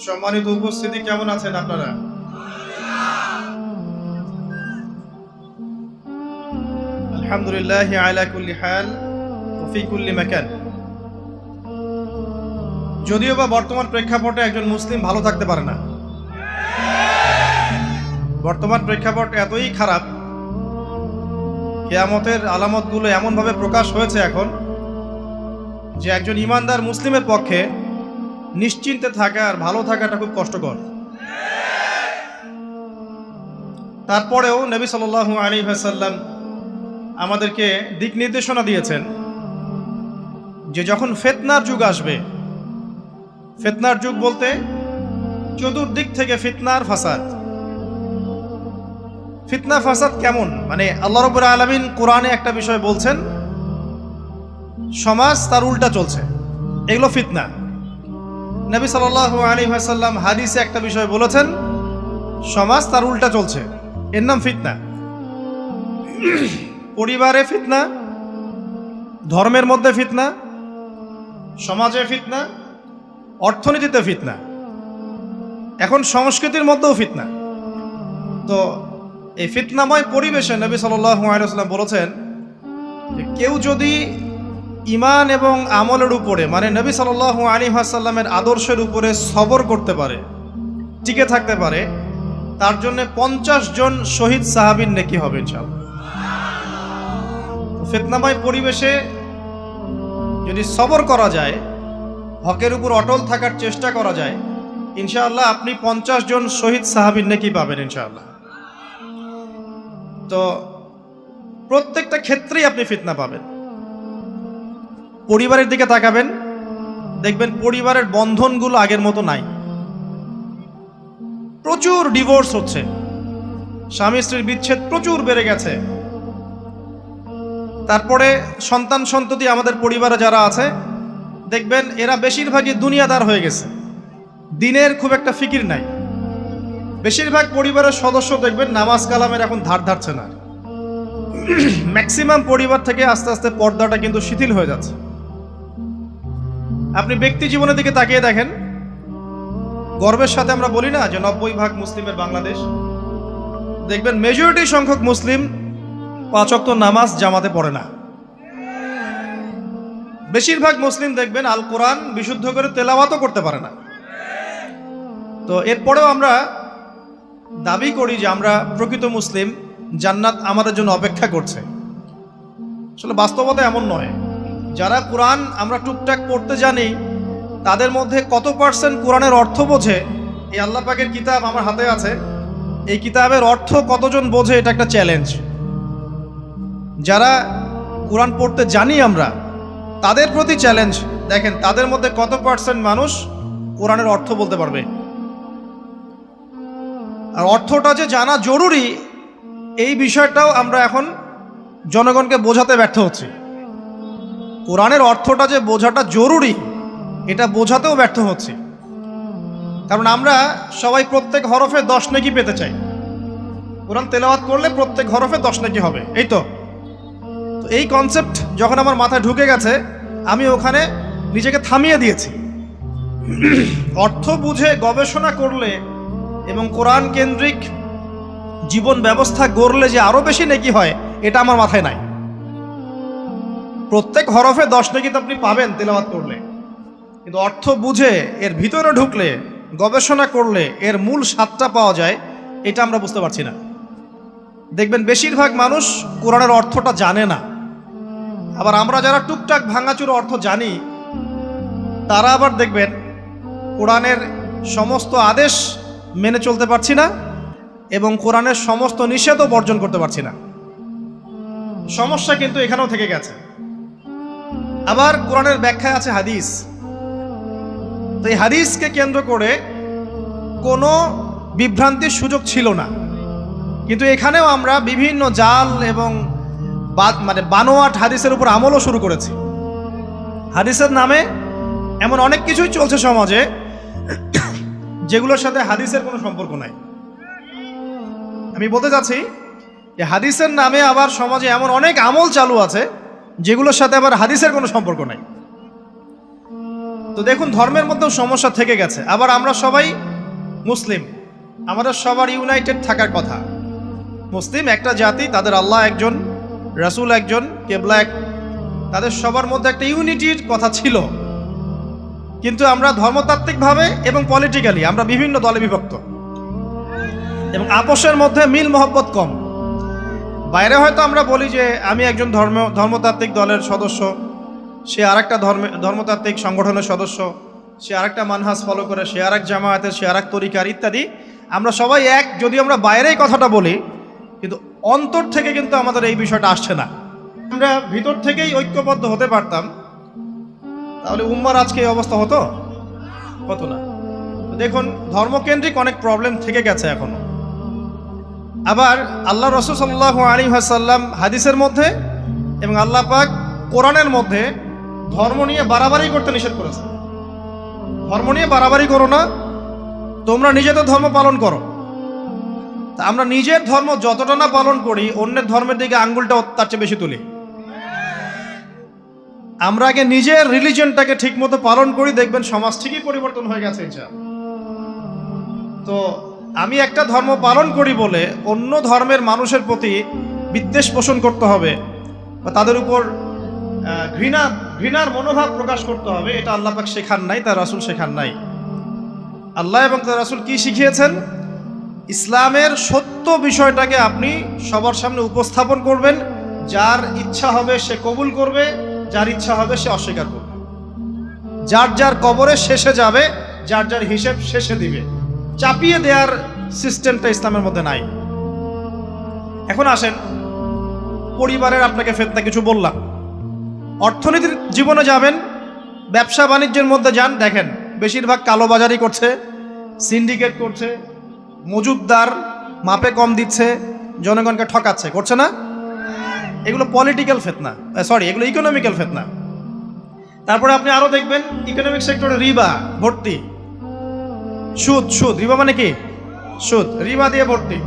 সম্মানিত উপস্থিতি, কেমন আছেন আপনারা? আলহামদুলিল্লাহ আলা কুল্লি হাল ওয়া ফি কুল্লি মাকান। যদিও বা বর্তমান প্রেক্ষাপটে একজন মুসলিম ভালো থাকতে পারে না। বর্তমান প্রেক্ষাপট এতই খারাপ, কিয়ামতের আলামতগুলো এমনভাবে প্রকাশ হয়েছে এখন যে একজন ইমানদার মুসলিমের পক্ষে নিশ্চিন্তে থাকা আর ভালো থাকাটা খুব কষ্টকর। তারপরেও নবী সাল্লাল্লাহু আলাইহি ওয়াসাল্লাম আমাদেরকে দিক নির্দেশনা দিয়েছেন যে যখন ফিতনার যুগ আসবে, ফিতনার যুগ বলতে চতুর্দিক থেকে ফিতনার ফাসাদ। ফিতনা ফাসাদ কেমন? মানে আল্লাহ রাব্বুল আলামিন কোরআনে একটা বিষয় বলছেন, সমাজ তার উল্টা চলছে, এগুলো ফিতনা। নবী সাল্লাল্লাহু আলাইহি ওয়াসাল্লাম হাদিসে একটা বিষয় বলেছেন, সমাজ তার উল্টা চলছে, এর নাম ফিতনা। পরিবারে ফিতনা, ধর্মের মধ্যে ফিতনা, সমাজে ফিতনা, অর্থনীতিতে ফিতনা, এখন সংস্কৃতির মধ্যেও ফিতনা। তো এই ফিতনাময় পরিবেশে নবী সাল্লাল্লাহু আলাইহি ওয়াসাল্লাম বলেছেন যে কেউ যদি ঈমান এবং আমলের উপরে, মানে নবী সাল্লাল্লাহু আলাইহি ওয়াসাল্লামের আদর্শের উপরে সবর করতে পারে, টিকে থাকতে পারে, তার জন্য 50 জন শহীদ সাহাবীর নেকি হবে ইনশাআল্লাহ। ফিতনাময় পরিবেশে যদি সবর করা যায়, হকের উপর অটল থাকার চেষ্টা করা যায়, ইনশাআল্লাহ আপনি 50 জন শহীদ সাহাবীর নেকি পাবেন ইনশাআল্লাহ। তো প্রত্যেকটা ক্ষেত্রেই আপনি ফিতনা পাবেন। পরিবারের দিকে তাকাবেন, দেখবেন পরিবারের বন্ধনগুলো আগের মতো নাই। প্রচুর ডিভোর্স হচ্ছে, স্বামী স্ত্রীর বিচ্ছেদ প্রচুর বেড়ে গেছে। তারপরে সন্তান সন্ততি আমাদের পরিবারে যারা আছে, দেখবেন এরা বেশিরভাগই দুনিয়াদার হয়ে গেছে, দিনের খুব একটা ফিকির নাই। বেশিরভাগ পরিবারের সদস্য দেখবেন নামাজ কালামের এখন ধার ধারছে না। ম্যাক্সিমাম পরিবার থেকে আস্তে আস্তে পর্দাটা কিন্তু শিথিল হয়ে যাচ্ছে। আপনি ব্যক্তি জীবনের দিকে তাকিয়ে দেখেন, গর্বের সাথে আমরা বলি না যে 90% মুসলিমের বাংলাদেশ, দেখবেন মেজরিটি সংখ্যক মুসলিম 5 ওয়াক্ত নামাজ জামাতে পড়ে না। বেশিরভাগ মুসলিম দেখবেন আল কোরআন বিশুদ্ধ করে তেলাওয়াতও করতে পারে না। তো এরপরেও আমরা দাবি করি যে আমরা প্রকৃত মুসলিম, জান্নাত আমাদের জন্য অপেক্ষা করছে। আসলে বাস্তবতা এমন নয়। যারা কোরআন আমরা টুকটাক পড়তে জানি, তাদের মধ্যে কত পার্সেন্ট কোরআনের অর্থ বোঝে? এই আল্লাহ পাকের কিতাব আমার হাতে আছে, এই কিতাবের অর্থ কতজন বোঝে? এটা একটা চ্যালেঞ্জ। যারা কোরআন পড়তে জানি আমরা, তাদের প্রতি চ্যালেঞ্জ, দেখেন তাদের মধ্যে কত পার্সেন্ট মানুষ কোরআনের অর্থ বলতে পারবে। আর অর্থটা যে জানা জরুরি, এই বিষয়টাও আমরা এখন জনগণকে বোঝাতে ব্যর্থ হচ্ছি। কোরআনের অর্থটা যে বোঝাটা জরুরি, এটা বোঝাতেও ব্যর্থ হচ্ছি। কারণ আমরা সবাই প্রত্যেক হরফে 10 নেকি পেতে চাই। কোরআন তেলাওয়াত করলে প্রত্যেক হরফে 10 নেকি হবে, এই তো। এই কনসেপ্ট যখন আমার মাথায় ঢুকে গেছে, আমি ওখানে নিজেকে থামিয়ে দিয়েছি। অর্থ বুঝে গবেষণা করলে এবং কোরআন কেন্দ্রিক জীবন ব্যবস্থা গড়লে যে আরো বেশি নেকি হয়, এটা আমার মাথায় নাই। প্রত্যেক হরফে 10 নেকি তো আপনি পাবেন তেলাওয়াত করলে, কিন্তু অর্থ বুঝে এর ভিতরে ঢুকলে, গবেষণা করলে এর মূল স্বাদটা পাওয়া যায়, এটা আমরা বুঝতে পারছি না। দেখবেন বেশিরভাগ মানুষ কোরআনের অর্থটা জানে না। আবার আমরা যারা টুকটাক ভাঙাচুরো অর্থ জানি, তারা আবার দেখবেন কোরআনের সমস্ত আদেশ মেনে চলতে পারছি না এবং কোরআনের সমস্ত নিষেধও বর্জন করতে পারছি না। সমস্যা কিন্তু এখানেও থেকে গেছে। আবার কোরআনের ব্যাখ্যায় আছে হাদিস। তো এই হাদিসকে কেন্দ্র করে কোনো বিভ্রান্তির সুযোগ ছিল না, কিন্তু এখানেও আমরা বিভিন্ন জাল এবং বানোয়াট হাদিসের উপর আমলও শুরু করেছি। হাদিসের নামে এমন অনেক কিছুই চলছে সমাজে, যেগুলোর সাথে হাদিসের কোনো সম্পর্ক নাই। আমি বলতে চাচ্ছি যে হাদিসের নামে আবার সমাজে এমন অনেক আমল চালু আছে, যেগুলোর সাথে আবার হাদিসের কোনো সম্পর্ক নাই। তো দেখুন, ধর্মের মধ্যেও সমস্যা থেকে গেছে। আবার আমরা সবাই মুসলিম, আমাদের সবার ইউনাইটেড থাকার কথা। মুসলিম একটা জাতি, তাদের আল্লাহ একজন, রাসূল একজন, কেবলা এক, তাদের সবার মধ্যে একটা ইউনিটির কথা ছিল। কিন্তু আমরা ধর্মতাত্ত্বিকভাবে এবং পলিটিক্যালি আমরা বিভিন্ন দলে বিভক্ত এবং আপোষের মধ্যে মিল মহব্বত কম। বাইরে হয়তো আমরা বলি যে আমি একজন ধর্মতাত্ত্বিক দলের সদস্য, সে আরেকটা ধর্মতাত্ত্বিক সংগঠনের সদস্য, সে আরেকটা মানহাজ ফলো করে, সে আরেক জামায়াতের, সে আরেক তরিকার ইত্যাদি। আমরা সবাই এক, যদি আমরা বাইরেই কথাটা বলি, কিন্তু অন্তর থেকে কিন্তু আমাদের এই বিষয়টা আসছে না। আমরা ভিতর থেকেই ঐক্যবদ্ধ হতে পারতাম, তাহলে উম্মার আজকে এই অবস্থা হতো না। দেখুন, ধর্মকেন্দ্রিক অনেক প্রবলেম থেকে গেছে এখনো। আবার আল্লাহ রাসূল সাল্লাল্লাহু আলাইহি ওয়াসাল্লাম হাদিসের মধ্যে এবং আল্লাহ পাক কোরআনের মধ্যে ধর্ম নিয়ে বাড়াবাড়ি করতে নিষেধ করেছে। ধর্ম নিয়ে বাড়াবাড়ি করো না, তোমরা নিজেদের ধর্ম পালন করো। তা আমরা নিজের ধর্ম যতটা না পালন করি, অন্যের ধর্মের দিকে আঙ্গুলটা তার চেয়ে বেশি তুলি। আমরা আগে নিজের রিলিজনটাকে ঠিক মতো পালন করি, দেখবেন সমাজ ঠিকই পরিবর্তন হয়ে গেছে ইনশাআল্লাহ। তো আমি একটা ধর্ম পালন করি বলে অন্য ধর্মের মানুষের প্রতি বিদ্বেষ পোষণ করতে হবে বা তাদের উপর ঘৃণার মনোভাব প্রকাশ করতে হবে, এটা আল্লাহ পাক শেখান নাই, তার রাসূল শেখান নাই। আল্লাহ এবং তার রাসূল কি শিখিয়েছেন? ইসলামের সত্য বিষয়টাকে আপনি সবার সামনে উপস্থাপন করবেন। যার ইচ্ছা হবে সে কবুল করবে, যার ইচ্ছা হবে সে অস্বীকার করবে। যার যার কবরে শেষে যাবে, যার যার হিসেব শেষে দিবে। চাপিয়ে দেওয়ার সিস্টেমটা ইসলামের মধ্যে নাই। এখন আসেন, পরিবারের আপনাকে ফিতনা কিছু বললাম। অর্থনীতির জীবনে যাবেন, ব্যবসা বাণিজ্যের মধ্যে যান, দেখেন বেশিরভাগ কালোবাজারি করছে, সিন্ডিকেট করছে, মজুদদার মাপে কম দিচ্ছে, জনগণকে ঠকাচ্ছে, করছে না? এগুলো পলিটিক্যাল ফিতনা, এগুলো ইকোনমিক্যাল ফিতনা। তারপরে আপনি আরো দেখবেন ইকোনমিক সেক্টরে রিবা ভর্তি, সুদ। রিবা মানে কি? সুদ, রিবা দিয়ে ভর্তি।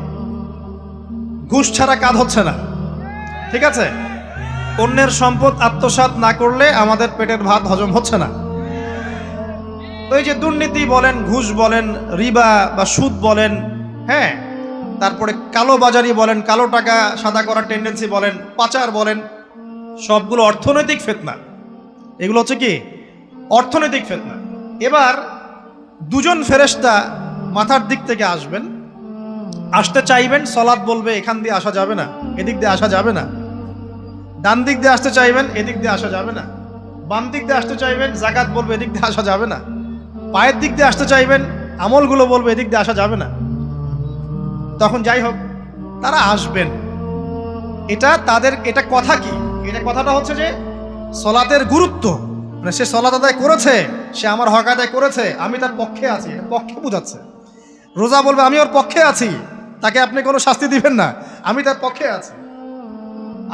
ঘুষ ছাড়া কাজ হচ্ছে না, ঠিক আছে? অন্যের সম্পদ আত্মসাৎ না করলে আমাদের পেটের ভাত হজম হচ্ছে না। তো এই যে দুর্নীতি বলেন, ঘুষ বলেন, রিবা বা সুদ বলেন, হ্যাঁ, তারপরে কালো বাজারি বলেন, কালো টাকা সাদা করার টেন্ডেন্সি বলেন, পাচার বলেন, সবগুলো অর্থনৈতিক ফিতনা। এগুলো হচ্ছে কি? অর্থনৈতিক ফিতনা। এবার দুজন ফেরেশতা মাথার দিক থেকে আসবেন, আসতে চাইবেন, সালাত বলবে এখান দিয়ে আসা যাবে না, এদিক দিয়ে আসা যাবে না। ডান দিক দিয়ে আসতে চাইবেন, এদিক দিয়ে আসা যাবে না। বাম দিক দিয়ে আসতে চাইবেন, যাকাত বলবে এদিক দিয়ে আসা যাবে না। পায়ের দিক দিয়ে আসতে চাইবেন, আমলগুলো বলবে এদিক দিয়ে আসা যাবে না। তখন যাই হোক, তারা আসবেন। এটা কথা কি? এটা কথাটা হচ্ছে যে সলাতের গুরুত্ব, মানে সে সলাত আদায় করেছে, সে আমার হক আদায় করেছে, আমি তার পক্ষে আছি, এটা পক্ষে বোঝাচ্ছে। রোজা বলবে আমি ওর পক্ষে আছি, তাকে আপনি কোনো শাস্তি দিবেন না, আমি তার পক্ষে আছি।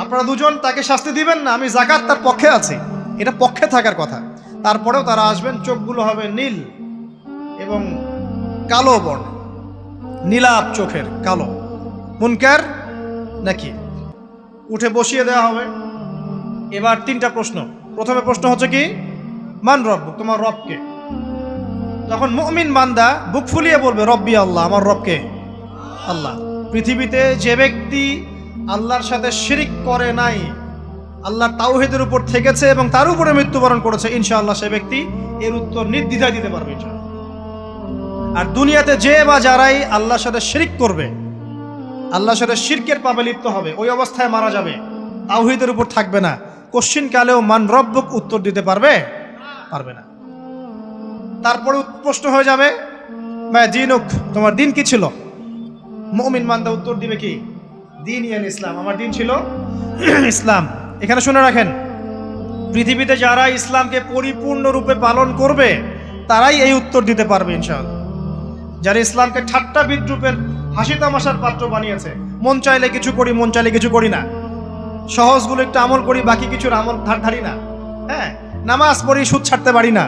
আপনারা দুজন তাকে শাস্তি দিবেন না, আমি যাকাত তার পক্ষে আছি, এটা পক্ষে থাকার কথা। তারপরেও তারা আসবেন, চোখগুলো হবে নীল এবং কালো বর্ণ, নীলাপ চোখের কালো। মুনকার নাকি উঠে বসিয়ে দেওয়া হবে। এবার তিনটা প্রশ্ন। প্রথমে প্রশ্ন হচ্ছে কি? মান রব, তোমার রবকে? তখন মুমিন বান্দা বুক ফুলিয়ে বলবে রব্বি আল্লাহ, আমার রবকে আল্লাহ। পৃথিবীতে যে ব্যক্তি আল্লাহর সাথে শিরিক করে নাই, আল্লাহর তাওহীদের উপর থেকেছে এবং তার উপরে মৃত্যুবরণ করেছে, ইনশাআল্লাহ সে ব্যক্তি এর উত্তর নির্দ্বিধায় দিতে পারবে ইনশাআল্লাহ। আর দুনিয়াতে যে বা যারাই আল্লাহর সাথে শিরিক করবে, আল্লাহর সাথে শিরকের পাপে লিপ্ত হবে, ওই অবস্থায় মারা যাবে, তাওহীদের উপর থাকবে না, কোশ্চিন কালেও মান রব্বুক উত্তর দিতে পারবে না। তারপরে প্রশ্ন হয়ে যাবে মা দিনুক, তোমার দিন কি ছিল? মুমিন বান্দা উত্তর দিবে কি? দিন ইয়ান ইসলাম, আমার দিন ছিল ইসলাম। এখানে শুনে রাখেন, পৃথিবীতে যারা ইসলামকে পরিপূর্ণরূপে পালন করবে তারাই এই উত্তর দিতে পারবে ইনশাআল্লাহ। যারা ইসলামকে ঠাট্টা বিদ্রুপের হাসি তামাশার পাত্র বানিয়েছে, মন চাইলে কিছু করি, মন চাইলে কিছু করি না, সহজগুলো একটু আমল করি, বাকি কিছুর আমল ধারি না, হ্যাঁ, নামাজ পড়ি, সুদ ছাড়তে পারি না,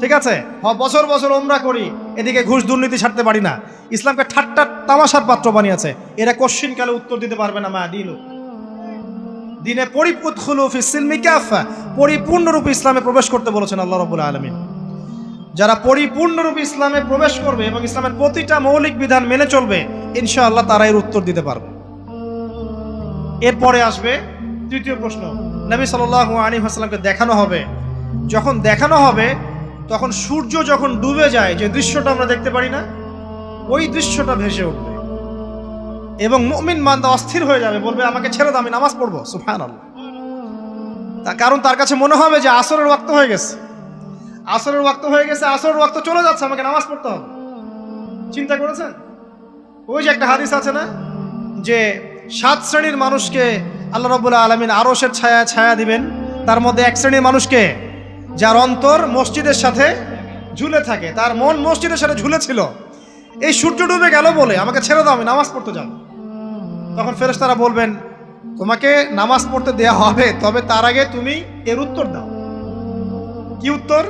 ঠিক আছে, বছর বছর ওমরা করি, এদিকে ঘুষ দুর্নীতি ছাড়তে পারি না, ইসলামকে ঠাট্টা তামাশার পাত্র বানিয়েছে, এরা কোশ্চিন কালে উত্তর দিতে পারবে না মা দিনু দিনে পরিপূর্ণরূপে ইসলামে প্রবেশ করতে বলেছেন আল্লাহ রাব্বুল আলামিন। যারা পরিপূর্ণরূপে ইসলামে প্রবেশ করবে এবং ইসলামের প্রতিটা মৌলিক বিধান মেনে চলবে, ইনশাআল্লাহ তারা এর উত্তর দিতে পারবে। এরপরে আসবে তৃতীয় প্রশ্ন। নবী সাল্লাল্লাহু আলাইহি ওয়াসাল্লামকে দেখানো হবে, যখন দেখানো হবে তখন সূর্য যখন ডুবে যায়, যে দৃশ্যটা আমরা দেখতে পারি না, ওই দৃশ্যটা ভেসে উঠবে এবং মুমিন বান্দা অস্থির হয়ে যাবে, বলবে আমাকে ছেড়ে দাও, আমি নামাজ পড়বো। সুবহানাল্লাহ। কারণ তার কাছে মনে হবে যে আসরের ওয়াক্ত হয়ে গেছে, আসরের ওয়াক্ত হয়ে গেছে, আসরের ওয়াক্ত চলে যাচ্ছে, আমাকে নামাজ পড়তে হবে। চিন্তা করেছেন? ওই যে একটা হাদিস আছে না, যে 7 শ্রেণীর মানুষকে আল্লাহ রাব্বুল আলামিন আরশের ছায়া ছায়া দিবেন, তার মধ্যে এক শ্রেণীর মানুষকে যার অন্তর মসজিদের সাথে ঝুলে থাকে, তার মন মসজিদের সাথে ঝুলেছিল, এই সূর্য ডুবে গেল বলে আমাকে ছেড়ে দাও, আমি নামাজ পড়তে যাব। তখন ফেরেশতারা বলবেন তোমাকে নামাজ পড়তে দেয়া হবে, তবে তার আগে তুমি এর উত্তর দাও। কি উত্তর?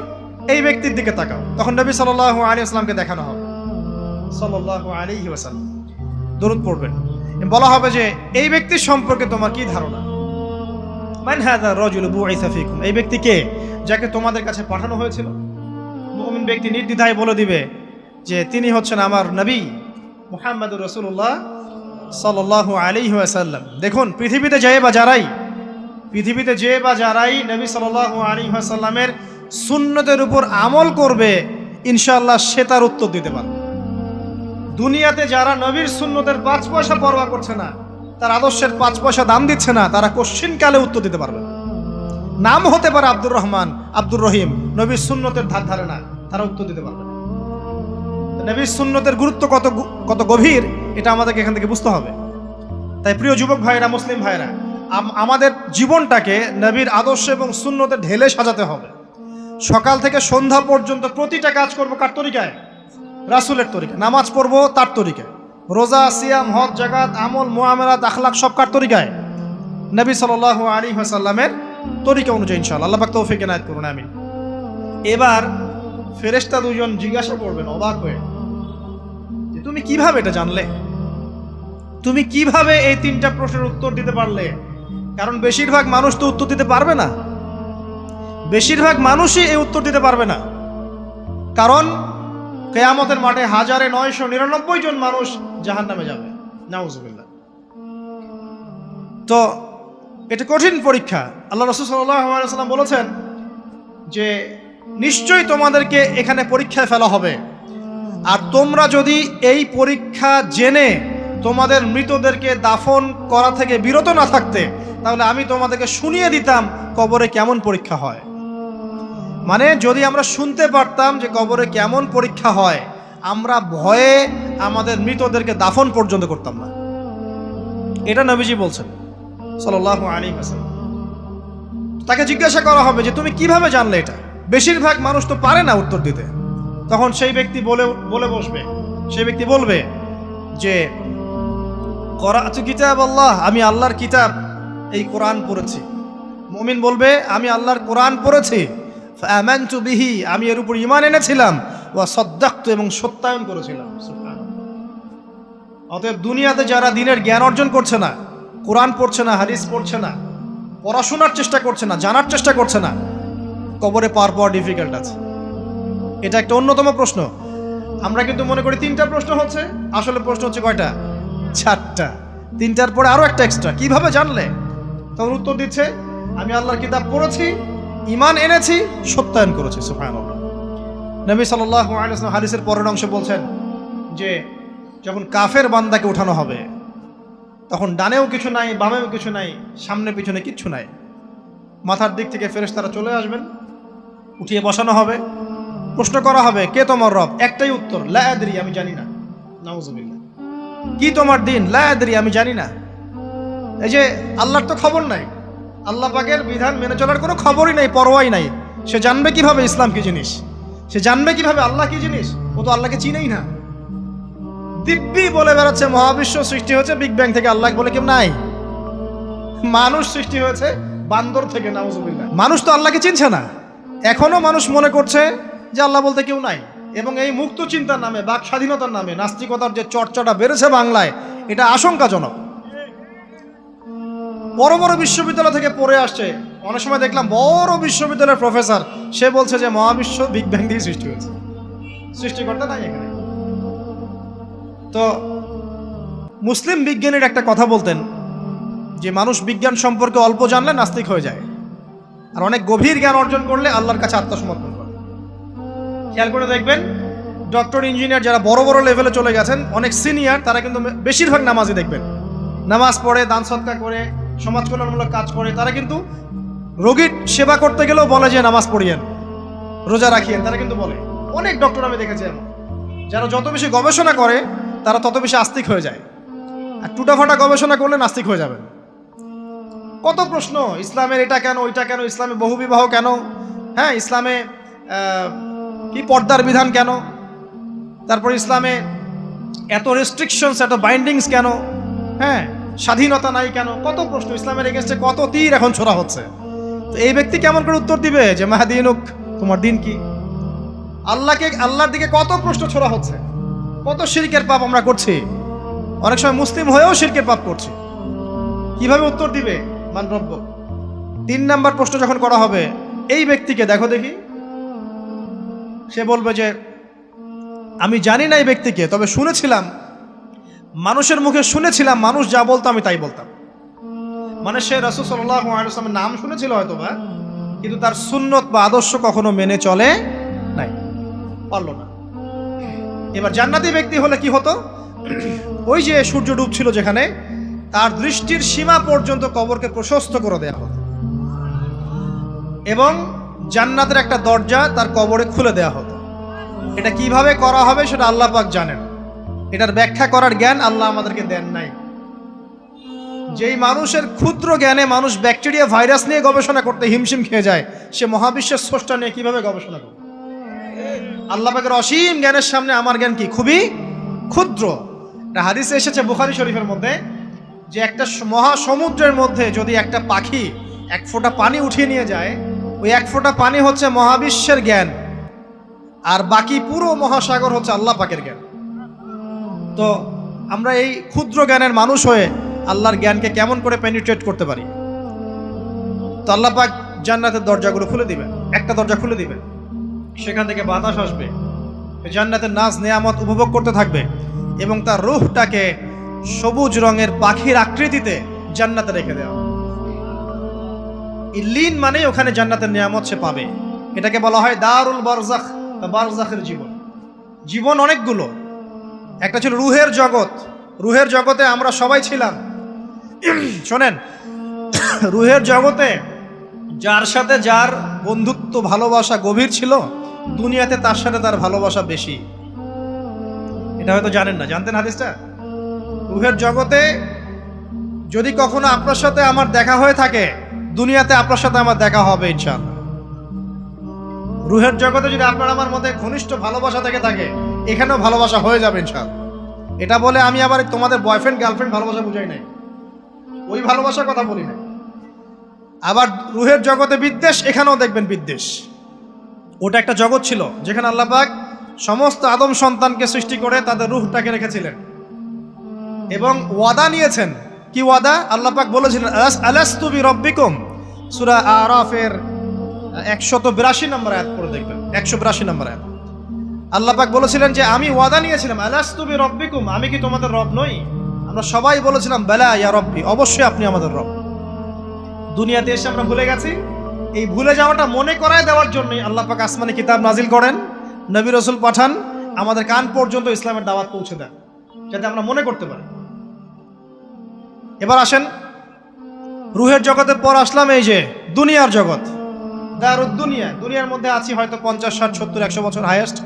এই ব্যক্তির দিকে তাকাও। তখন নবী সাল্লাল্লাহু আলাইহি ওয়াসাল্লামকে দেখানো হবে, সাল্লাল্লাহু আলাইহি ওয়াসাল্লাম দরুদ পড়বেন, বলা হবে যে এই ব্যক্তির সম্পর্কে তোমার কি ধারণা? মান হাযা রাজুলু বুইসা ফীকুম, এই ব্যক্তি কে, যাকে তোমাদের কাছে পাঠানো হয়েছিল? মুমিন ব্যক্তি নির্দ্বিধায় বলে দিবে যে তিনি হচ্ছেন আমার নবী মুহাম্মদুর রাসূলুল্লাহ সাল্লাল্লাহু আলাইহি ওয়াসাল্লাম। দেখুন, পৃথিবীতে যে বা যারাই নবী সাল্লাল্লাহু আলাইহি ওয়াসাল্লামের সুন্নতের উপর আমল করবে, ইনশাআল্লাহ সে তার উত্তর দিতে পারবে। দুনিয়াতে যারা নবীর সুন্নতের 5 পয়সা পরোয়া করছে না, তার আদর্শের 5 পয়সা দাম দিচ্ছে না, তারা কোশ্চিনকালে উত্তর দিতে পারবে না। নাম হতে পারে আব্দুর রহমান, আব্দুর রহিম, নবীর সুন্নতের ধার ধারে না, তারা উত্তর দিতে পারবে না। নবীর সুন্নতের গুরুত্ব কত গভীর, এটা আমাদেরকে এখান থেকে বুঝতে হবে। তাই প্রিয় যুবক ভাইরা, মুসলিম ভাইরা, আমাদের জীবনটাকে নবীর আদর্শ এবং সুন্নতে ঢেলে সাজাতে হবে। সকাল থেকে সন্ধ্যা পর্যন্ত প্রতিটা কাজ করবো কার তরিকায়? রাসূলের তরিকায়। নামাজ পড়বো তার তরিকায়, রোজা, সিয়াম, হজ, জাকাত, আমল, মুআমালাত, আখলাক সব কার তরিকায়? নবী সাল্লাল্লাহু আলাইহি ওয়াসাল্লামের তরিকা অনুযায়ী ইনশাআল্লাহ। আল্লাহ পাক তৌফিক এনায়েত করুন, আমিন। এবার ফেরেশতা দুজন জিজ্ঞাসা করবেন অবাক হয়ে যে তুমি কিভাবে এটা জানলে, তুমি কিভাবে এই 3টা প্রশ্নের উত্তর দিতে পারলে? কারণ বেশিরভাগ মানুষ তো উত্তর দিতে পারবে না, বেশিরভাগ মানুষই এই উত্তর দিতে পারবে না। কারণ কিয়ামতের মাঠে 1999 জন মানুষ জাহান্নামে যাবে, নাউজুবিল্লাহ। তো এটা কঠিন পরীক্ষা। আল্লাহ রাসূল সাল্লাল্লাহু আলাইহি ওয়াসাল্লাম বলেছেন যে নিশ্চয়ই তোমাদেরকে এখানে পরীক্ষায় ফেলা হবে, আর তোমরা যদি এই পরীক্ষা জেনে তোমাদের মৃতদেরকে দাফন করা থেকে বিরত না থাকতে, তাহলে আমি তোমাদেরকে শুনিয়ে দিতাম কবরে কেমন পরীক্ষা হয়। মানে যদি আমরা শুনতে পারতাম যে কবরে কেমন পরীক্ষা হয়, আমরা ভয়ে আমাদের মৃতদেরকে দাফন পর্যন্ত করতাম না। এটা নবীজি বলছেন সাল্লাল্লাহু আলাইহি ওয়াসাল্লাম। তাকে জিজ্ঞাসা করা হবে যে তুমি কিভাবে জানলে এটা? বেশিরভাগ মানুষ তো পারে না উত্তর দিতে। তখন সেই ব্যক্তি বলে বসবে, সেই ব্যক্তি বলবে যে করাতু কিতাব আল্লাহ, আমি আল্লাহর কিতাব এই কোরআন পড়েছি। মুমিন বলবে আমি আল্লাহর কোরআন পড়েছি, ফাআমানতু বিহি, আমি এর উপর ঈমান এনেছিলাম, ওয়া সাদ্দাকতু, এবং সত্যায়ন করেছিলাম। অতএব দুনিয়াতে যারা দিনের জ্ঞান অর্জন করছে না, কোরআন পড়ছে না, হাদিস পড়ছে না, পড়াশোনার চেষ্টা করছে না, জানার চেষ্টা করছে না, কবরে পাওয়া ডিফিকাল্ট আছে। এটা একটা অন্যতম প্রশ্ন। আমরা কিন্তু মনে করি 3টা প্রশ্ন হচ্ছে, আসলে প্রশ্ন হচ্ছে কয়টা? 4টা। 3টার পরে আরো একটা এক্সট্রা। কিভাবে জানলে? তখন উত্তর দিচ্ছে আমি আল্লাহর কিতাব পড়েছি, ঈমান এনেছি, সত্যায়ন করেছি। সুবহানাল্লাহ। নবী সাল্লাল্লাহু আলাইহি ওয়াসাল্লাম হাদিসের পরের অংশে বলছেন যে যখন কাফের বান্দাকে উঠানো হবে, তখন ডানেও কিছু নাই, বামেও কিছু নাই, সামনে পিছনে কিচ্ছু নাই। মাথার দিক থেকে ফেরেশতারা চলে আসবেন, উঠিয়ে বসানো হবে, প্রশ্ন করা হবে কে তোমার রব? একটাই উত্তর, লা আদরি, আমি জানি না। নাউজুবিল্লাহ। কি তোমার দিন? লা আদরি, আমি জানি না। এই যে আল্লাহর তো খবর নাই, আল্লাহ পাকের বিধান মেনে চলার কোনো খবরই নাই, পরোয়াই নাই। সে জানবে কিভাবে ইসলাম কি জিনিস? সে জানবে কিভাবে আল্লাহ কি জিনিস? ও তো আল্লাহকে চিনেই না। দিব্যি বলে বেড়াচ্ছে মহাবিশ্ব সৃষ্টি হয়েছে বিগ ব্যাং থেকে, আল্লাহ বলে কেউ নাই। মানুষ সৃষ্টি হয়েছে বান্দর থেকে, নাউজুবিল্লাহ। মানুষ তো আল্লাহকে চিনছে না। এখনো মানুষ মনে করছে যে আল্লাহ বলতে কেউ নাই। এবং এই মুক্ত চিন্তার নামে, বাক স্বাধীনতার নামে নাস্তিকতার যে চর্চাটা বেড়েছে বাংলায়, এটা আশঙ্কাজনক। বড় বড় বিশ্ববিদ্যালয় থেকে পড়ে আসছে অনেক সময় দেখলাম বড় বিশ্ববিদ্যালয়ের প্রফেসর, সে বলছে যে মহাবিশ্ব বিগ ব্যাং দিয়ে সৃষ্টি হয়েছে, সৃষ্টিকর্তা নাই এখানে। তো মুসলিম বিজ্ঞানীর একটা কথা বলতেন যে মানুষ বিজ্ঞান সম্পর্কে অল্প জানলে নাস্তিক হয়ে যায়, আর অনেক গভীর জ্ঞান অর্জন করলে আল্লাহর কাছে আত্মসমর্পণ করে। খেয়াল করে দেখবেন ডক্টর, ইঞ্জিনিয়ার যারা বড় বড় লেভেলে চলে গেছেন, অনেক সিনিয়র, তারা কিন্তু বেশিরভাগ নামাজি দেখবেন, নামাজ পড়ে, দান সৎকার করে, সমাজ কল্যাণমূলক কাজ করে। তারা কিন্তু রোগীর সেবা করতে গেলেও বলে যে নামাজ পড়িয়েন, রোজা রাখিয়েন, তারা কিন্তু বলে। অনেক ডক্টর আমি দেখেছি এমন, যারা যত বেশি গবেষণা করে তারা তত বেশি আস্তিক হয়ে যায়, আর টুটাফাটা গবেষণা করলে নাস্তিক হয়ে যাবেন। কত প্রশ্ন, ইসলামের এটা কেন, ওইটা কেন, ইসলামে বহুবিবাহ কেন, হ্যাঁ ইসলামে কি পর্দার বিধান কেন, তারপর ইসলামে এত রেস্ট্রিকশনস, এত বাইন্ডিংস কেন, হ্যাঁ স্বাধীনতা নাই কেন, কত প্রশ্ন। ইসলামের এগেনস্টে কত তীর এখন ছোড়া হচ্ছে। তো এই ব্যক্তি কেমন করে উত্তর দিবে যে মাহাদিনুক, তোমার দিন কি? আল্লাহর দিকে কত প্রশ্ন ছোড়া হচ্ছে, কত শিরকের পাপ আমরা করছি, অনেক সময় মুসলিম হয়েও শিরকের পাপ করছি। কিভাবে উত্তর দিবে মানরব্য? 3 নাম্বার প্রশ্ন যখন করা হবে, এই ব্যক্তিকে দেখো দেখি, সে বলবে যে আমি জানি না এই ব্যক্তিকে, তবে শুনেছিলাম, মানুষের মুখে শুনেছিলাম, মানুষ যা বলতো আমি তাই বলতাম। মানে সে রাসূল সাল্লাল্লাহু আলাইহি ওয়াসাল্লামের নাম শুনেছিল হয়তো বা, কিন্তু তার সুন্নত বা আদর্শ কখনো মেনে চলে নাই, পারলো না। এবার জান্নাতি ব্যক্তি হলে কি হতো? ওই যে সূর্য ডুবছিল যেখানে, তার দৃষ্টির সীমা পর্যন্ত কবরকে প্রশস্ত করে দেওয়া হতো, এবং জান্নাতের একটা দরজা তার কবরে খুলে দেওয়া হতো। এটা কিভাবে করা হবে সেটা আল্লাহ পাক জানেন, এটার ব্যাখ্যা করার জ্ঞান আল্লাহ আমাদেরকে দেন নাই। যেই মানুষের ক্ষুদ্র জ্ঞানে মানুষ ব্যাকটেরিয়া ভাইরাস নিয়ে গবেষণা করতে হিমশিম খেয়ে যায়, সে মহাবিশ্বের স্রষ্টা নিয়ে কিভাবে গবেষণা করবে? আল্লাহ পাকের অসীম জ্ঞানের সামনে আমার জ্ঞান কি? খুবই ক্ষুদ্র। একটা হাদিসে এসেছে বুখারী শরীফের মধ্যে, যে একটা মহাসমুদ্রের মধ্যে যদি একটা পাখি 1 ফোঁটা পানি উঠিয়ে নিয়ে যায়, ওই 1 ফোঁটা পানি হচ্ছে মহাবিশ্বের জ্ঞান, আর বাকি পুরো মহাসাগর হচ্ছে আল্লাহ পাকের জ্ঞান। তো আমরা এই ক্ষুদ্র জ্ঞানের মানুষ হয়ে আল্লাহর জ্ঞানকে কেমন করে পেনিট্রেট করতে পারি? তো আল্লাহ পাক জান্নাতের দরজাগুলো খুলে দিবেন, একটা দরজা খুলে দিবেন, সেখান থেকে বাতাস আসবে, জান্নাতের নাজ নেয়ামত উপভোগ করতে থাকবে, এবং তার রূহটাকে সবুজ রঙের পাখির আকৃতিতে জান্নাতে রেখে দেওয়া। ইল্লিন মানে ওখানে জান্নাতের নিয়ামত সে পাবে। এটাকে বলা হয় দারুল বারজাখ, বারজাখের জীবন। জীবন অনেকগুলো, একটা ছিল রুহের জগৎ। রুহের জগতে আমরা সবাই ছিলাম। শোনেন, রুহের জগতে যার সাথে যার বন্ধুত্ব ভালোবাসা গভীর ছিল, দুনিয়াতে তার সাথে তার ভালোবাসা বেশি। এটা হয়তো জানেন না, জানতেন হাদিসটা? রুহের জগতে যদি কখনো আপনার সাথে আমার দেখা হয়ে থাকে, দুনিয়াতে আপনার সাথে আমার দেখা হবে ইনশাআল্লাহ। রুহের জগতে যদি আপনার আমার মধ্যে ঘনিষ্ঠ ভালোবাসা থেকে থাকে, এখানেও ভালোবাসা হয়ে যাবে ইনশাআল্লাহ। এটা বলে আমি আবার তোমাদের বয়ফ্রেন্ড গার্লফ্রেন্ড ভালোবাসা বুঝাই নাই, ওই ভালোবাসার কথা বলি না। আবার রুহের জগতে বিদ্বেষ, এখানেও দেখবেন বিদ্বেষ। ওটা একটা জগৎ ছিল যেখানে আল্লাহ পাক সমস্ত আদম সন্তানকে সৃষ্টি করে তাদের রুহটাকে রেখেছিলেন, এবং ওয়াদা নিয়েছেন। কি ওয়াদা? আল্লাহ পাক বলেছিলেন আলাস্তু বিরব্বিকুম, সূরা আরাফের 182 নম্বর আয়াত পড়ে দেখবেন, 182 নম্বর আয়াত। আল্লাহ পাক বলেছিলেন যে আমি ওয়াদা নিয়েছিলাম, আলাস্তু বিরব্বিকুম, আমি কি তোমাদের রব নই? আমরা সবাই বলেছিলাম বালা ইয়া রব্বি, অবশ্যই আপনি আমাদের রব। দুনিয়াতে এসে আমরা ভুলে গেছি। এই ভুলে যাওয়াটা মনে করায় দেওয়ার জন্যই আল্লাহ পাক আসমানে কিতাব নাজিল করেন, নবী রাসূল পাঠান, আমাদের কান পর্যন্ত ইসলামের দাওয়াত পৌঁছে দেন, যাতে আমরা মনে করতে পারি। এবার আসেন রুহের জগতের পর আসলাম এই যে দুনিয়ার জগৎ, দারুদ দুনিয়া। দুনিয়ার মধ্যে আছি হয়তো 50, 60, 70, 100 বছর হাইয়েস্ট।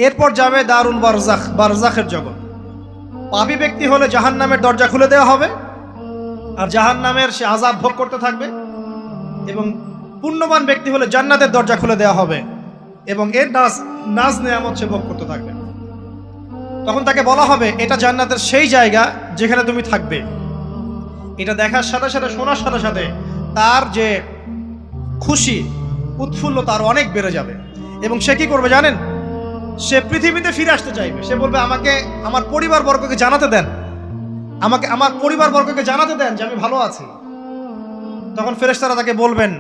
এরপর যাবে দারুল বারজাখ, বারজাখের জগৎ। পাপী ব্যক্তি হলে জাহান্নামের দরজা খুলে দেওয়া হবে, আর জাহান্নামের সে আযাব ভোগ করতে থাকবে, এবং পুণ্যবান ব্যক্তি হলে জান্নাতের দরজা খুলে দেওয়া হবে, এবং এর নাজ নেয়ামত সে ভোগ করতে থাকবে। তখন তাকে বলা হবে এটা জান্নাতের সেই জায়গা যেখানে তুমি থাকবে। এটা দেখার সাথে সাথে, শোনার সাথে সাথে তার যে খুশি, উৎফুল্ল তার অনেক বেড়ে যাবে। এবং সে কি করবে জানেন? সে পৃথিবীতে ফিরে আসতে চাইবে। সে বলবে আমাকে আমার পরিবারবর্গকে জানাতে দেন, আমাকে আমার পরিবারবর্গকে জানাতে দেন যে আমি ভালো আছি। তখন ফেরেশতারা তাকে বলবেন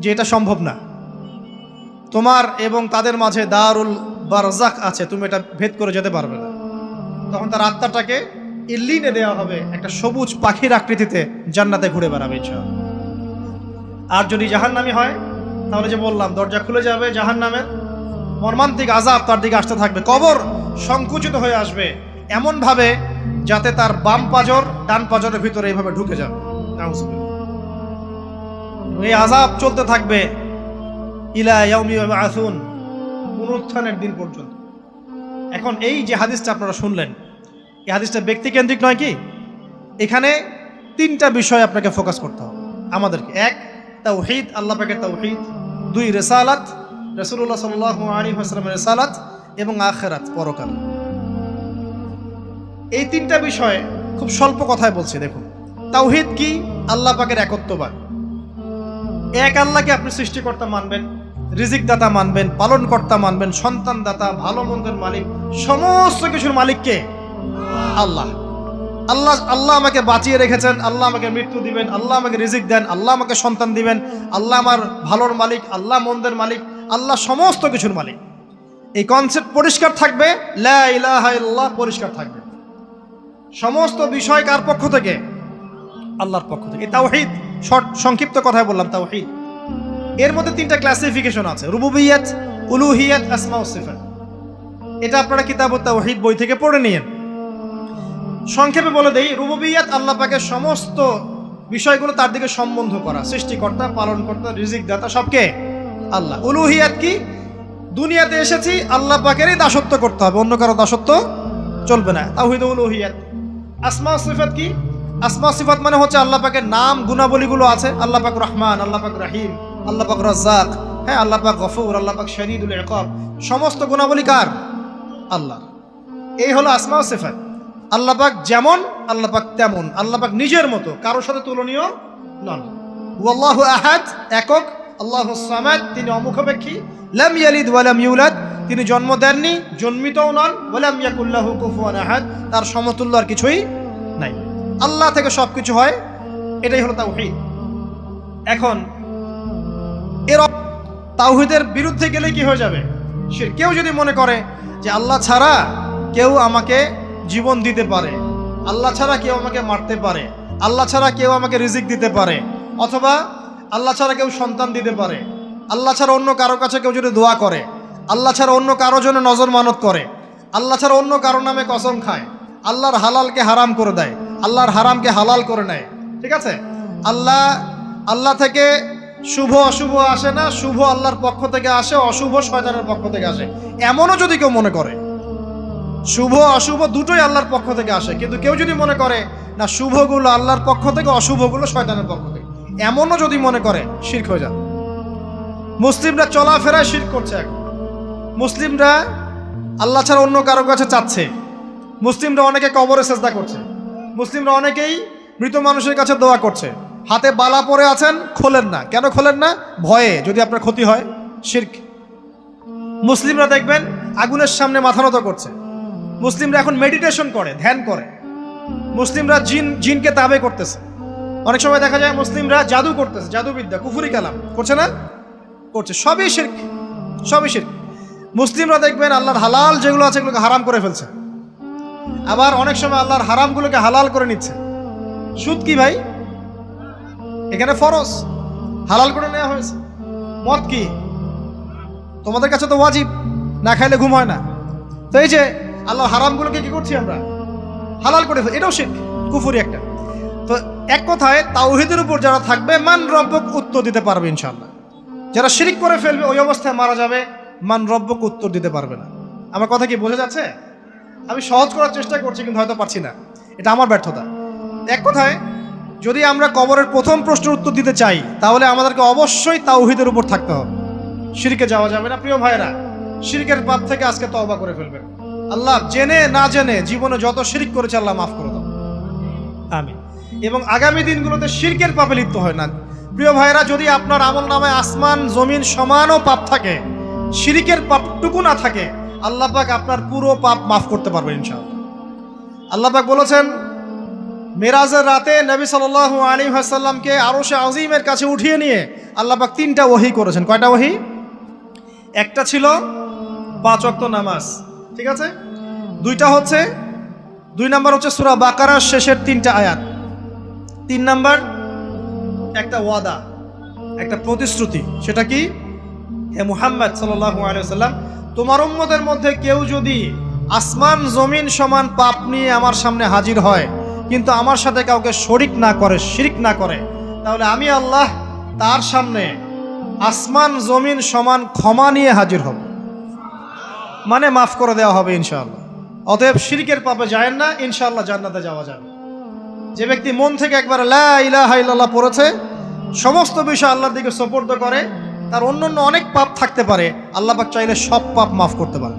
যে এটা সম্ভব না, তোমার এবং তাদের মাঝে দারুল বারজাখ আছে, তুমি এটা ভেদ করে যেতে পারবে না। তখন তার আত্মাটাকে ইল্লিনে দেওয়া হবে, একটা সবুজ পাখির আকৃতিতে জান্নাতে ঘুরে বেড়াবে ইনশাআল্লাহ। আর যদি জাহান্নামী হয় তাহলে যে বললাম দরজা খুলে যাবে, জাহান্নামের মর্মান্তিক আযাব তার দিকে আসতে থাকবে, কবর সংকুচিত হয়ে আসবে এমনভাবে যাতে তার বাম পাজর ডান পাজরের ভিতরে এইভাবে ঢুকে যাবে। নাউযুবিল্লাহ। এই আযাব চলতে থাকবে ইলা ইয়াউমি ইউবআসুন, পুনরুত্থানের দিন পর্যন্ত। এখন এই যে হাদিসটা আপনারা শুনলেন, এই হাদিসটা ব্যক্তিকেন্দ্রিক নয় কি? এখানে তিনটা বিষয় আপনাকে ফোকাস করতে হবে আমাদেরকে। এক, তাওহীদ, আল্লাহ পাকের তাওহীদ। দুই, রিসালাত, রাসূলুল্লাহ সাল্লাল্লাহু আলাইহি ওয়াসাল্লামের রিসালাত। এবং আখিরাত, পরকাল। এই তিনটা বিষয় খুব স্বল্প কথায় বলছি। দেখুন, তাওহীদ কি? আল্লাহ পাকের একত্ববাদ। এক আল্লাহকে আপনি সৃষ্টিকর্তা মানবেন, রিজিক দাতা মানবেন, পালন কর্তা মানবেন, সন্তান দাতা, ভালো মন্দের মালিক, সমস্ত কিছুর মালিক কে? আল্লাহ। আল্লাহ আল্লাহ আমাকে বাঁচিয়ে রেখেছেন, আল্লাহ আমাকে মৃত্যু দিবেন, আল্লাহ আমাকে রিজিক দেন, আল্লাহ আমাকে সন্তান দিবেন, আল্লাহ আমার ভালোর মালিক, আল্লাহ মন্দের মালিক, আল্লাহ সমস্ত কিছুর মালিক। এই কনসেপ্ট পরিষ্কার থাকবে, লা ইলাহা ইল্লাল্লাহ পরিষ্কার থাকবে। সমস্ত বিষয় কার পক্ষ থেকে? আল্লাহর পক্ষ থেকে। তাওহীদ, শর্ট সংক্ষিপ্ত কথায় বললাম তাওহীদ। এর মধ্যে তিনটা ক্লাসিফিকেশন আছে: রুবুবিয়্যাত, উলুহিয়্যাত, আসমা ও সিফাত। এটা আপনারা কিতাবুত তাওহীদ বই থেকে পড়ে নিয়েন। সংক্ষেপে বলে দেই, রুবুবিয়্যাত আল্লাহ পাকের সমস্ত বিষয়গুলো তার দিকে সম্বন্ধ করা, সৃষ্টিকর্তা, পালনকর্তা, রিজিক দাতা সবকে আল্লাহ। উলুহিয়্যাত কি? দুনিয়াতে এসেছি আল্লাহ পাকেরই দাসত্ব করতে হবে, অন্য কারো দাসত্ব চলবে না, তাওহীদ উলুহিয়্যাত। আসমা ও সিফাত কি? আসমা সিফাত মানে হচ্ছে আল্লাহ পাকের নাম গুণাবলীগুলো আছে, আল্লাহ পাক রহমান, আল্লাহ পাক রহিম, আল্লাহ পাক রাজ্জাক, হ্যাঁ, আল্লাহ পাক গফুর, আল্লাহ পাক শদীদুল ইকাব। সমস্ত গুণাবলী কার? আল্লাহ। এই হলো আসমা ও সিফাত। আল্লাহ পাক যেমন, আল্লাহ পাক তেমন, আল্লাহ পাক নিজের মতো, কারোর সাথে তুলনীয় নন। ওয়াল্লাহু আহাদ, একক। আল্লাহুস সামাদ, তিনি অমুখাপেক্ষী। লাম ইয়ালিদ ওয়া লাম ইউলাদ, তিনি জন্ম দেননি, জন্মিতও নন। ওয়া লাম ইয়াকুল লাহু কুফুয়ান আহাদ, তার সমতুল্য আর কিছুই নাই। আল্লাহ থেকে সবকিছু হয়, এটাই হলো তাওহীদ। এখন এর তাওহীদের বিরুদ্ধে গেলে কি হয়ে যাবে? শিরক। কেউ যদি মনে করে যে আল্লাহ ছাড়া কেউ আমাকে জীবন দিতে পারে, আল্লাহ ছাড়া কেউ আমাকে মারতে পারে, আল্লাহ ছাড়া কেউ আমাকে রিজিক দিতে পারে, অথবা আল্লাহ ছাড়া কেউ সন্তান দিতে পারে, আল্লাহ ছাড়া অন্য কারো কাছে কেউ যদি দোয়া করে, আল্লাহ ছাড়া অন্য কারো জন্য নজর মানত করে, আল্লাহ ছাড়া অন্য কারো নামে কসম খায়, আল্লাহর হালালকে হারাম করে দেয়, আল্লাহর হারামকে হালাল করে নেয়, ঠিক আছে? আল্লাহ থেকে শুভ অশুভ আসে না, শুভ আল্লাহর পক্ষ থেকে আসে, অশুভ শয়তানের পক্ষ থেকে আসে, এমনও যদি কেউ মনে করে, শুভ অশুভ দুটোই আল্লাহর পক্ষ থেকে আসে, কিন্তু কেউ যদি মনে করে না শুভগুলো আল্লাহর পক্ষ থেকে, অশুভগুলো শয়তানের পক্ষ থেকে, এমনও যদি মনে করে, শিরক হয়ে যায়। মুসলিমরা চলাফেরায় শিরক করছে। এখন মুসলিমরা আল্লাহ ছাড়া অন্য কারো কাছে চাচ্ছে, মুসলিমরা অনেকে কবরে সেজদা করছে, মুসলিমরা অনেকেই মৃত মানুষের কাছে দোয়া করছে, হাতে বালা পরে আছেন, খোলেন না। কেন খোলেন না? ভয়ে যদি আপনার ক্ষতি হয়, শিরক। মুসলিমরা দেখবেন আগুনের সামনে মাথা নত করছে, মুসলিমরা এখন মেডিটেশন করে, ধ্যান করে, মুসলিমরা জিনকে তাবে করতেছে, অনেক সময় দেখা যায় মুসলিমরা জাদু করতেছে, জাদুবিদ্যা, কুফরি কালাম করছে না? করছে। সবই শিরক, সবই শিরক। মুসলিমরা দেখবেন আল্লাহর হালাল যেগুলো আছে এগুলোকে হারাম করে ফেলছে, আবার অনেক সময় আল্লাহর হারামগুলোকে হালাল করে নিচ্ছে। সুদ কি ভাই? এখানে ফরজ, হালাল করে নেওয়া হয়েছে। মদ কি? তোমাদের কাছে তো ওয়াজিব, না খাইলে ঘুম হয় না। তো এই যে আল্লাহ হারামগুলোকে কি করছি আমরা? হালাল করে ফেলছি, এটাও শিরক, কুফরি একটা। তো এক কথায় তাওহীদের উপর যারা থাকবে, মান রব্বক উত্তর দিতে পারবে ইনশাআল্লাহ। যারা শিরক করে ফেলবে ওই অবস্থায় মারা যাবে, মান রব্বক উত্তর দিতে পারবে না। আমার কথা কি বোঝা যাচ্ছে? আমি সহজ করার চেষ্টা করছি, কিন্তু হয়তো পারছি না, এটা আমার ব্যর্থতা। এক কথায় যদি আমরা কবরের প্রথম প্রশ্নের উত্তর দিতে চাই, তাহলে আমাদেরকে অবশ্যই তাওহীদের উপর থাকতে হবে, শিরকে যাওয়া যাবে না। প্রিয় ভাইরা, শিরকের পাপ থেকে আজকে তওবা করে ফেলবেন। আল্লাহ জেনে না জেনে জীবনে যত শিরক করেছে আল্লাহ মাফ করে দাও, আমিন। এবং আগামী দিনগুলোতে শিরকের পাপে লিপ্ত হয় না। প্রিয় ভাইরা, যদি আপনার আমল নামায় আসমান জমিন সমানও পাপ থাকে, শিরকের পাপটুকু না থাকে, আল্লাহ পাক আপনার পুরো পাপ মাফ করতে পারবেন ইনশাআল্লাহ। আল্লাহ পাক বলেছেন, মেরাজের রাতে নবী সাল্লাল্লাহু আলাইহি ওয়াসাল্লামকে আরশে আজিমের কাছে উঠিয়ে নিয়ে আল্লাহ পাক 3টা ওহী করেছেন। কয়টা ওহী? একটা ছিল 5 ওয়াক্ত নামাজ, ঠিক আছে। 2টা হচ্ছে 2 নাম্বার হচ্ছে সূরা বাকারার শেষের 3টা আয়াত। 3 নাম্বার একটা ওয়াদা, একটা প্রতিশ্রুতি। সেটা কি? হে মুহাম্মদ সাল্লাল্লাহু আলাইহি ওয়াসাল্লাম, তোমার উম্মতের মধ্যে কেউ যদি আসমান জমিন সমান পাপ নিয়ে আমার সামনে হাজির হয় কিন্তু আমার সাথে কাউকে শরিক না করে, শিরক না করে, তাহলে আমি আল্লাহ তার সামনে আসমান জমিন সমান ক্ষমা নিয়ে হাজির হব, মানে মাফ করে দেওয়া হবে ইনশাআল্লাহ। অতএব শিরকের পাপে যায়েন না, ইনশাআল্লাহ জান্নাতে যাওয়া যাবে। যে ব্যক্তি মন থেকে একবার লা ইলাহা ইল্লাল্লাহ পড়েছে, সমস্ত বিষয় আল্লাহর দিকে সুপর্দ করে, তার অন্যান্য অনেক পাপ থাকতে পারে, আল্লাহ পাক চাইলে সব পাপ মাফ করতে পারে।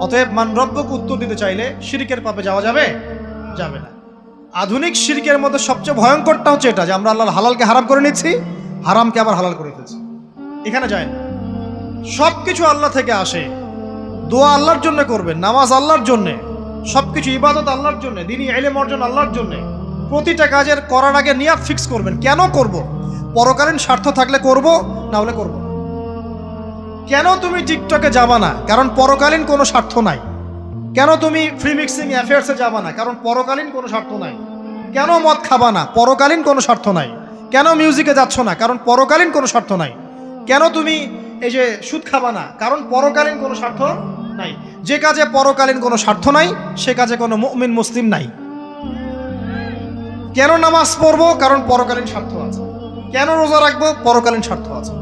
অতএব মান রব্বকে উত্তর দিতে চাইলে শিরকের পাপে যাওয়া যাবে যাবে না। আধুনিক শিরকের মধ্যে সবচেয়ে ভয়ঙ্করটা হচ্ছে এটা যে আমরা আল্লাহর হালালকে হারাম করে নিচ্ছি, হারামকে আবার হালাল করে ফেলছি। এখানে যায় না। সব কিছু আল্লাহ থেকে আসে। দোয়া আল্লাহর জন্য করবেন, নামাজ আল্লাহর জন্যে, সবকিছু ইবাদত আল্লাহর জন্য, দ্বীনি ইলম অর্জন আল্লাহর জন্য। প্রতিটা কাজের করার আগে নিয়াত ফিক্স করবেন, কেন করব? পরকালীন স্বার্থ থাকলে করব, না হলে করব না। কেন তুমি টিকটকে যাবা না? কারণ পরকালীন কোনো স্বার্থ নাই। কেন তুমি ফ্রি মিক্সিং অ্যাফেয়ার্সে যাবা না? কারণ পরকালীন কোনো স্বার্থ নাই। কেন মদ খাবা না? পরকালীন কোনো স্বার্থ নাই। কেন মিউজিকে যাচ্ছ না? কারণ পরকালীন কোনো স্বার্থ নাই। কেন তুমি এই যে সুদ খাবা না? কারণ পরকালীন কোনো স্বার্থ নাই। যে কাজে পরকালীন কোনো স্বার্থ নাই সে কাজে কোনো মুমিন মুসলিম নাই। কেন নামাজ পড়বো? কারণ পরকালীন স্বার্থ আছে। কেন রোজা রাখবো? পরকালীন স্বার্থ আছে।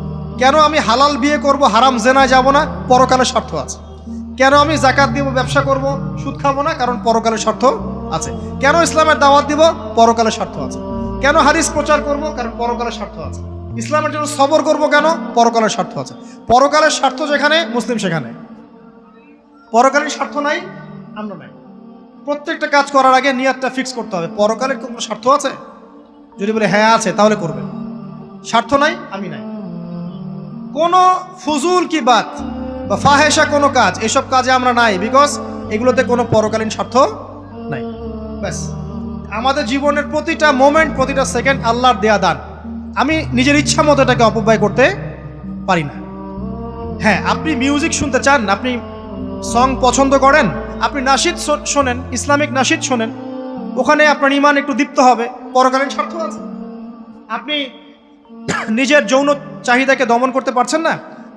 কেন আমি হালাল বিয়ে করব, হারাম জেনায় যাব না? পরকালের স্বার্থ আছে। কেন আমি যাকাত দিব, ব্যবসা করব, সুদ খাবো না? কারণ পরকালের স্বার্থ আছে। কেন ইসলামের দাওয়াত দিব? পরকালের স্বার্থ আছে। কেন হাদিস প্রচার করব? কারণ পরকালের স্বার্থ আছে। ইসলামের জন্য সবর করব কেন? পরকালের স্বার্থ আছে। পরকালের স্বার্থ যেখানে, মুসলিম সেখানে। পরকালীন স্বার্থ নাই, আমরা নাই। প্রত্যেকটা কাজ করার আগে নিয়াতটা ফিক্স করতে হবে। পরকালের কোনো স্বার্থ আছে? যদি বলে হ্যাঁ আছে, তাহলে করবেন। স্বার্থ নাই, আমি নাই। কোনো ফুজুল কি বাত বা ফাহেসা কোনো কাজ, এসব কাজে আমরা নাই, বিকজ এগুলোতে কোনো পরকালীন স্বার্থ নাই। ব্যাস, আমাদের জীবনের প্রতিটা মোমেন্ট, প্রতিটা সেকেন্ড আল্লাহর দেয়া দান। আমি নিজের ইচ্ছা মতো এটাকে অপব্যয় করতে পারি না। হ্যাঁ, আপনি মিউজিক শুনতে চান, আপনি সং পছন্দ করেন, আপনি নাশিদ শোনেন, ইসলামিক নাশিদ শোনেন, ওখানে আপনার ঈমান একটু দীপ্ত হবে, পরকালীন স্বার্থ আছে। আপনি নিজের যৌন চাহিদাকে দমন করতে পারছেন না,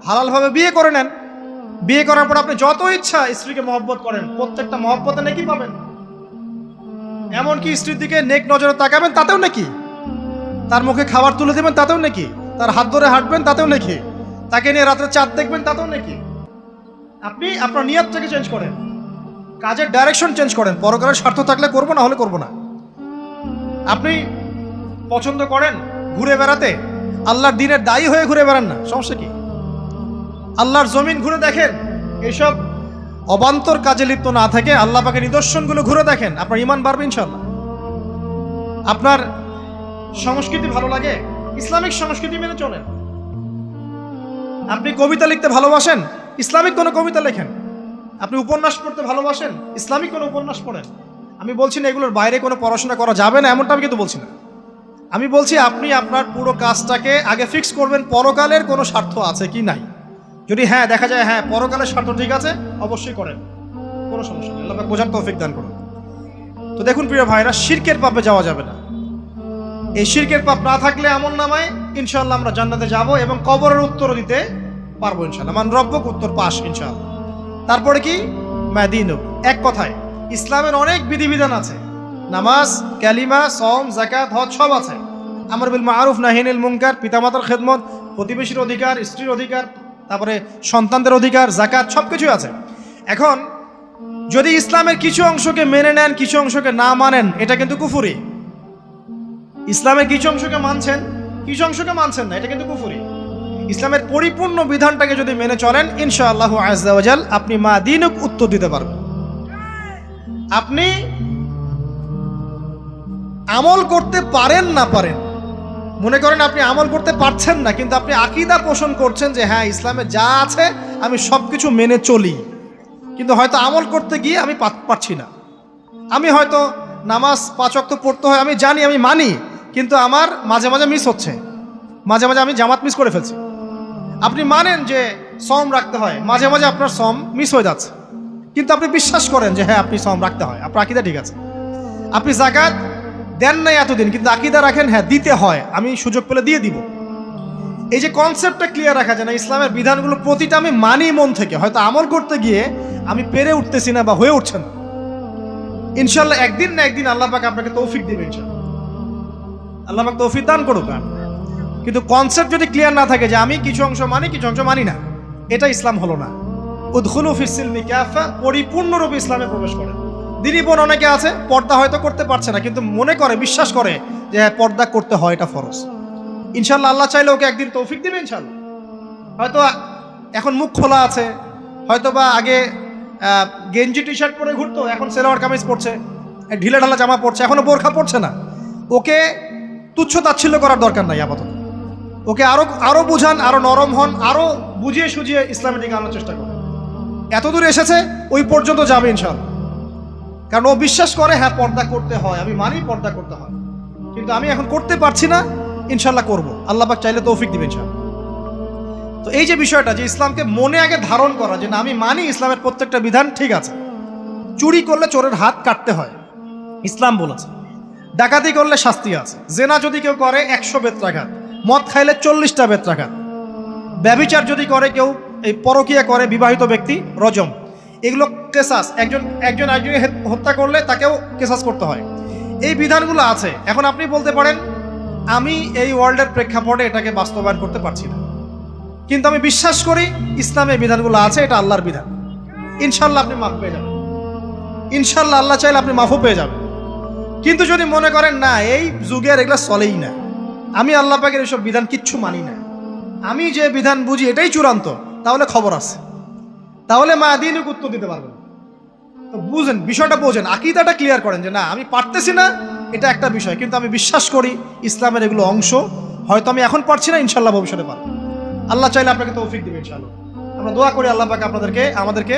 হালালভাবে বিয়ে করে নেন। বিয়ে করার পর আপনি যত ইচ্ছা স্ত্রীকে মহব্বত করেন, প্রত্যেকটা মহব্বতে নেকি পাবেন। এমনকি স্ত্রীর দিকে নেক নজরে তাকাবেন, তাতেও নেকি। তার মুখে খাবার তুলে দেবেন, তাতেও নেকি। তার হাত ধরে হাঁটবেন, তাতেও নেকি। তাকে নিয়ে রাত্রে চাঁদ দেখবেন, তাতেও নেকি। আপনি আপনার নিয়তটাকে চেঞ্জ করেন, কাজের ডাইরেকশন চেঞ্জ করেন। পরকালের স্বার্থ থাকলে করবো, না হলে করবো না। আপনি পছন্দ করেন ঘুরে বেড়াতে, আল্লাহর দিনের দায়ী হয়ে ঘুরে বেড়ান না, সমস্যা কি? আল্লাহর জমিন ঘুরে দেখেন, এইসব অবান্তর কাজে লিপ্ত না থেকে আল্লাহ পাকের নিদর্শনগুলো ঘুরে দেখেন, আপনার ঈমান বাড়বে ইনশাআল্লাহ। আপনার সংস্কৃতি ভালো লাগে, ইসলামিক সংস্কৃতি মেনে চলেন। আপনি কবিতা লিখতে ভালোবাসেন, ইসলামিক কোনো কবিতা লেখেন। আপনি উপন্যাস পড়তে ভালোবাসেন, ইসলামিক কোনো উপন্যাস পড়েন। আমি বলছি না এগুলোর বাইরে কোনো পড়াশোনা করা যাবে না, এমনটা আমি কিন্তু বলছি না। আমি বলছি আপনি আপনার পুরো কাজটাকে আগে ফিক্স করবেন, পরকালের কোনো স্বার্থ আছে কি নাই। যদি হ্যাঁ দেখা যায় হ্যাঁ পরকালের স্বার্থ ঠিক আছে, অবশ্যই করেন, কোনো সমস্যা নেই। আল্লাহ পাক বোঝার তৌফিক দান করুন। তো দেখুন প্রিয় ভাইরা, শিরকের পাপে যাওয়া যাবে না। এই শিরকের পাপ না থাকলে আমলনামায় ইনশাআল্লাহ আমরা জান্নাতে যাব এবং কবরের উত্তরও দিতে পারবো ইনশাআল্লাহ। মান রব্বক, উত্তর পাস ইনশাআল্লাহ। তারপরে কি? মাদিনুক। এক কথায় ইসলামের অনেক বিধিবিধান আছে, নামাজ, কালিমা, সওম, যাকাত, হজ সব আছে। আমর বিল মারুফ, নাহি আনিল মুনকার, পিতামাতার খেদমত, প্রতিবেশীর অধিকার, স্ত্রীর অধিকার, তারপরে সন্তানদের অধিকার, যাকাত, সব কিছুই আছে। এখন যদি ইসলামের কিছু অংশকে মেনে নেন, কিছু অংশকে না মানেন, এটা কিন্তু কুফরি। ইসলামের কিছু অংশকে মানছেন, কিছু অংশকে মানছেন না, এটা কিন্তু কুফরি। ইসলামের পরিপূর্ণ বিধানটাকে যদি মেনে চলেন, ইনশাআল্লাহু আযজা ওয়া জাল আপনি মাদিনুক উত্তর দিতে পারবেন। আপনি আমল করতে পারেন না পারেন, মনে করেন আপনি আমল করতে পারছেন না, কিন্তু আপনি আকীদা পোষণ করছেন যে হ্যাঁ ইসলামে যা আছে আমি সব কিছু মেনে চলি, কিন্তু হয়তো আমল করতে গিয়ে আমি পারছি না। আমি হয়তো নামাজ 5 ওয়াক্ত পড়তে হয় আমি জানি, আমি মানি, কিন্তু আমার মাঝে মাঝে মিস হচ্ছে, মাঝে মাঝে আমি জামাত মিস করে ফেলছি। আপনি মানেন যে সম রাখতে হয়, মাঝে মাঝে আপনার সম মিস হয়ে যাচ্ছে, কিন্তু আপনি বিশ্বাস করেন যে হ্যাঁ আপনি সম রাখতে হয়, আপনার আকীদা ঠিক আছে। আপনি যাকাত দেন নাই এতদিন, কিন্তু আকীদা রাখেন হ্যাঁ দিতে হয়, আমি সুযোগ পেলে দিয়ে দিব। এই যে কনসেপ্টটা ক্লিয়ার রাখা যায় না, ইসলামের বিধানগুলো প্রতিটা আমি মানি মন থেকে, হয়তো আমল করতে গিয়ে আমি পেরে উঠতেছি না বা হয়ে উঠছে না। ইনশাল্লাহ একদিন না একদিন আল্লাহ পাক আপনাকে তৌফিক দিবে, ইনশাল্লাহ আল্লাহ পাক তৌফিক দান করুক। কিন্তু কনসেপ্ট যদি ক্লিয়ার না থাকে যে আমি কিছু অংশ মানি কিছু অংশ মানি না, এটা ইসলাম হলো না। উদখুলু ফিস সিলমি কাফা, পরিপূর্ণরূপে ইসলামে প্রবেশ করে। দিনী বোন অনেকে আছে পর্দা হয়তো করতে পারছে না, কিন্তু মনে করে বিশ্বাস করে যে হ্যাঁ পর্দা করতে হয়, এটা ফরজ। ইনশাল্লাহ আল্লাহ চাইলে ওকে একদিন তৌফিক দিবে ইনশাল্লাহ। হয়তো এখন মুখ খোলা আছে, হয়তো বা আগে গেঞ্জি টি শার্ট পরে ঘুরতো, এখন সেলোয়ার কামিজ পরছে, ঢিলে ঢালা জামা পরছে, এখনো বোরখা পরছে না। ওকে তুচ্ছ তাচ্ছিল্য করার দরকার নাই আপাতত, ওকে আরো বুঝান, আরো নরম হন, আরো বুঝিয়ে সুঝিয়ে ইসলামের দিকে আনার চেষ্টা করেন। এতদূর এসেছে ওই পর্যন্ত যাবে ইনশাল্লাহ, কারণ ও বিশ্বাস করে হ্যাঁ পর্দা করতে হয়, আমি মানি পর্দা করতে হয়, কিন্তু আমি এখন করতে পারছি না, ইনশাল্লাহ করব, আল্লাহ পাক চাইলে তৌফিক দিবেন ইনশাল্লাহ। তো এই যে বিষয়টা যে ইসলামকে মনে আগে ধারণ করা, যে না আমি মানি ইসলামের প্রত্যেকটা বিধান ঠিক আছে। চুরি করলে চোরের হাত কাটতে হয়, ইসলাম বলেছে। ডাকাতি করলে শাস্তি আছে, জেনা যদি কেউ করে 100 বেত্রাঘাত, মদ খাইলে 40টা বেত্রাঘাত, ব্যভিচার যদি করে কেউ, এই পরকীয়া করে বিবাহিত ব্যক্তি, রজম, এগুলো কেসাস। একজন হত্যা করলে তাকেও কেসাস করতে হয়। এই বিধানগুলো আছে। এখন আপনি বলতে পারেন আমি এই ওয়ার্ল্ডের প্রেক্ষাপটে এটাকে বাস্তবায়ন করতে পারছি না, কিন্তু আমি বিশ্বাস করি ইসলামের বিধানগুলো আছে, এটা আল্লাহর বিধান। ইনশাল্লাহ আপনি মাফ পেয়ে যাবেন, ইনশাল্লাহ আল্লাহ চাইলে আপনি মাফও পেয়ে যাবেন। কিন্তু যদি মনে করেন না এই যুগের এগুলো চলেই না, আমি আল্লাহ পাকের এসব বিধান কিচ্ছু মানি না, আমি যে বিধান বুঝি এটাই চূড়ান্ত, তাহলে খবর আছে, তাহলে মায়াদিনকে উত্তর দিতে পারবেন। তো বুঝেন, বিষয়টা বোঝেন, আকীদাটা ক্লিয়ার করেন যে না আমি পারতেছি না, এটা একটা বিষয়, কিন্তু আমি বিশ্বাস করি ইসলামের এগুলো অংশ, হয়তো আমি এখন পারছি না, ইনশাল্লাহ ভবিষ্যতে পারবো। আল্লাহ চাইলে আপনাকে তৌফিক দিবে ইনশাল্লাহ। আমরা দোয়া করি আল্লাহ পাক আমাদেরকে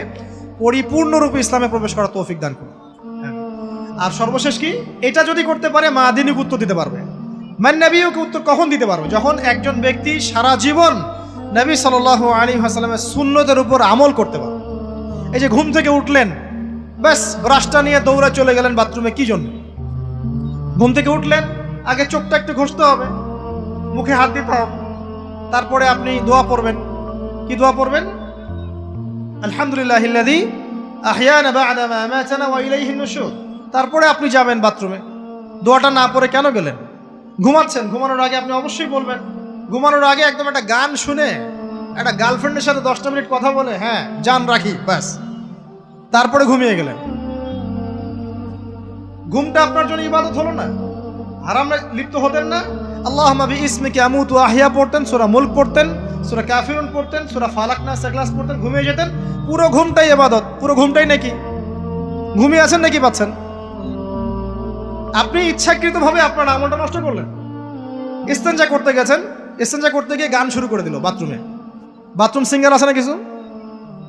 পরিপূর্ণরূপে ইসলামে প্রবেশ করার তৌফিক দান করুন। আর সর্বশেষ কি, এটা যদি করতে পারে মায়াদিনকে উত্তর দিতে পারবে। মান নবীকে উত্তর কখন দিতে পারবে? যখন একজন ব্যক্তি সারা জীবন নবী সাল্লাল্লাহু আলাইহি ওয়াসাল্লামের সুন্নতের উপর আমল করতে পারবে। এই যে ঘুম থেকে উঠলেন, ব্যাস ব্রাশটা নিয়ে দৌড়ে চলে গেলেন বাথরুমে, কি জন্য? ঘুম থেকে উঠলেন, আগে চোখটা একটু ঘষতে হবে, মুখে হাত দিতে হবে, তারপরে আপনি দোয়া পড়বেন। কি দোয়া পড়বেন? আলহামদুলিল্লাহিল্লাযী আহইয়ানা বা'দা মা আমাতানা ওয়া ইলাইহিন নুশুর। তারপরে আপনি যাবেন বাথরুমে। দোয়াটা না পড়ে কেন গেলেন? ঘুমাচ্ছেন, ঘুমানোর আগে আপনি অবশ্যই বলবেন। ঘুমানোর আগে একদম একটা গান শুনে, একটা গার্লফ্রেন্ডের সাথে 10টা মিনিট কথা বলে হ্যাঁ জান রাখি, ব্যাস, তারপরে ঘুমিয়ে গেলেন। ঘুমটা আপনার জন্য ইবাদত হলো না? হারামে লিপ্ত হতেন না? আল্লাহুম্মা বিইসমিকা আমুতু ওয়া আহইয়া পড়তেন, সূরা মুলক পড়তেন, সূরা কাফিরুন পড়তেন, সূরা ফালাক নাস ইখলাস পড়তেন, ঘুমিয়ে যেতেন। পুরো ঘুমটাই ইবাদত, পুরো ঘুমটাই নাকি ঘুমিয়ে আছেন নাকি পাচ্ছেন? আপনি ইচ্ছাকৃতভাবে আপনার আমলটা নষ্ট করলেন। ইস্তেঞ্জা করতে গেছেন, ইস্তেঞ্জা করতে গিয়ে গান শুরু করে দিল বাথরুমে। বাথরুম সিঙ্গার আছে না কিছু?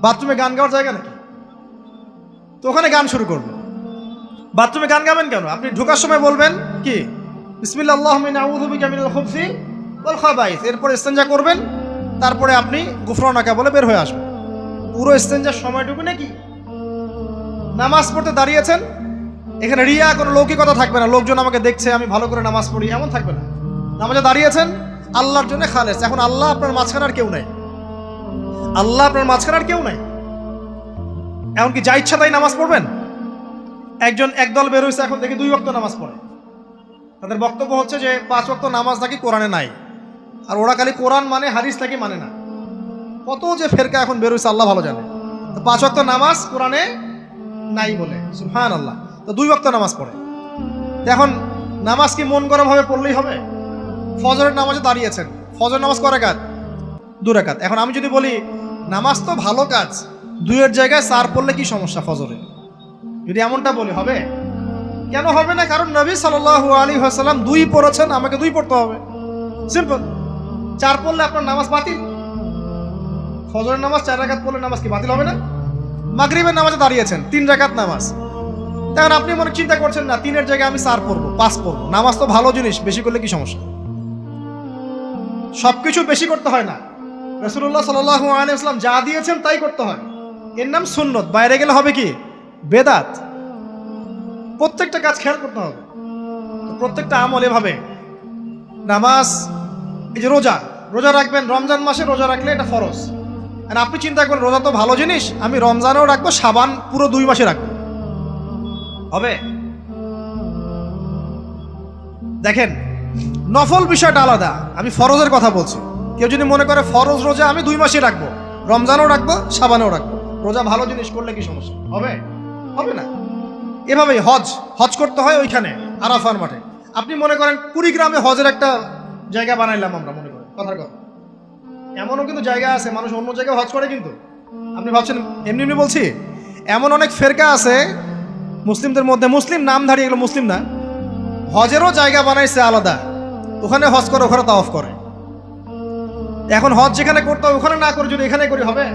বাথরুমে গান গাওয়ার জায়গা নাকি? তো ওখানে গান শুরু করলো। বাথরুমে গান গাবেন কেন? আপনি ঢোকার সময় বলবেন কি বিসমিল্লাহ আল্লাহুম্মা ইন্নী আউযু বিকা মিনাল খুবসি ওয়াল খাবাইস, এরপর ইস্তেঞ্জা করবেন, তারপরে আপনি গুফরানাকা বলে বের হয়ে আসবেন। পুরো ইস্তেঞ্জার সময়টুকু নাকি? নামাজ পড়তে দাঁড়িয়েছেন, এখানে রিয়া কোনো লৌকিকতা থাকবে না, লোকজন আমাকে দেখছে আমি ভালো করে নামাজ পড়ি, এমন থাকবে না। নামাজে দাঁড়িয়েছেন আল্লাহর জন্য খালেস। এখন আল্লাহ আপনার মাঝখানে আর কেউ নাই, আল্লাহ আপনার মাঝখানে আর কেউ নাই। এমনকি যা ইচ্ছা তাই নামাজ পড়বেন? একদল বের হয়েছে, এখন দেখি 2 ওয়াক্ত নামাজ পড়ে। তাদের বক্তব্য হচ্ছে যে 5 ওয়াক্ত নামাজ নাকি কোরআনে নাই, আর ওরা খালি কোরআন মানে হাদিস নাকি মানে না। কত যে ফেরকা এখন বের হয়েছে আল্লাহ ভালো জানে। তো 5 ওয়াক্ত নামাজ কোরআনে নাই বলে, সুবহানাল্লাহ। তো 2 ওয়াক্ত নামাজ পড়ে। এখন নামাজ কি মন গরম ভাবে পড়লেই হবে? ফজরের নামাজে দাঁড়িয়েছেন, ফজর নামাজ কয় রাকাত? 2 রাকাত। এখন আমি যদি বলি নামাজ তো ভালো কাজ, 2-এর জায়গায় 4 পড়লে কি সমস্যা ফজরে? যদি এমনটা বলি হবে? কেন হবে না? কারণ নবী সাল্লাল্লাহু আলাইহি ওয়াসাল্লাম 2 পড়েছেন, আমাকে 2 পড়তে হবে, সিম্পল। 4 পড়লে আপনার নামাজ বাতিল। ফজরের নামাজ 4 রাকাত পড়লে নামাজ কি বাতিল হবে না? মাগরিবের নামাজে দাঁড়িয়েছেন, 3 রাকাত নামাজ, তখন আপনি মনে চিন্তা করছেন না 3-এর জায়গায় আমি 4 পড়বো, 5 পড়বো। নামাজ তো ভালো জিনিস, বেশি করলে কি সমস্যা? সবকিছু বেশি করতে হয় না। রাসূলুল্লাহ সাল্লাল্লাহু আলাইহি ওয়াসাল্লাম যা দিয়েছেন তাই করতে হয়। এর নাম সুন্নত। বাইরে গেলে হবে কি? বেদাত। প্রত্যেকটা কাজ খেয়াল করতে হবে। তো প্রত্যেকটা আমল এভাবে। নামাজ, এই যে রোজা, রোজা রাখবেন রমজান মাসে, রোজা রাখলে এটা ফরজ। আর আপনি চিন্তা করেন রোজা তো ভালো জিনিস, আমি রমজানেও রাখবো, শাবান পুরো 2 মাসে রাখবো, হবে? দেখেন, নফল বিষয়টা আলাদা, আমি ফরজের কথা বলছি। কেউ যদি মনে করে ফরজ রোজা আমি 2 মাসে রাখবো, রমজানও রাখবো, শাবানও রাখবো, রোজা ভালো জিনিস করলে কি সমস্যা হবে? হবে না। এভাবেই হজ করতে হয় ওইখানে আরাফার মাঠে। আপনি মনে করেন কুড়িগ্রামে হজের একটা জায়গা বানাইলাম আমরা, মনে করেন কথার কথা, এমনও কিন্তু জায়গা আছে মানুষ অন্য জায়গায় হজ করে। কিন্তু আপনি ভাবছেন এমনি এমনি বলছি, এমন অনেক ফেরকা আছে মুসলিমদের মধ্যে, মুসলিম নামধারী, এগুলো মুসলিম না, হজেরও জায়গা বানাইছে আলাদা, ওখানে হজ করে, ওখানে তাওয়াফ করে। এখন হজ যেখানে করতে হবে ওখানে না করে যদি এখানে করি, হবে?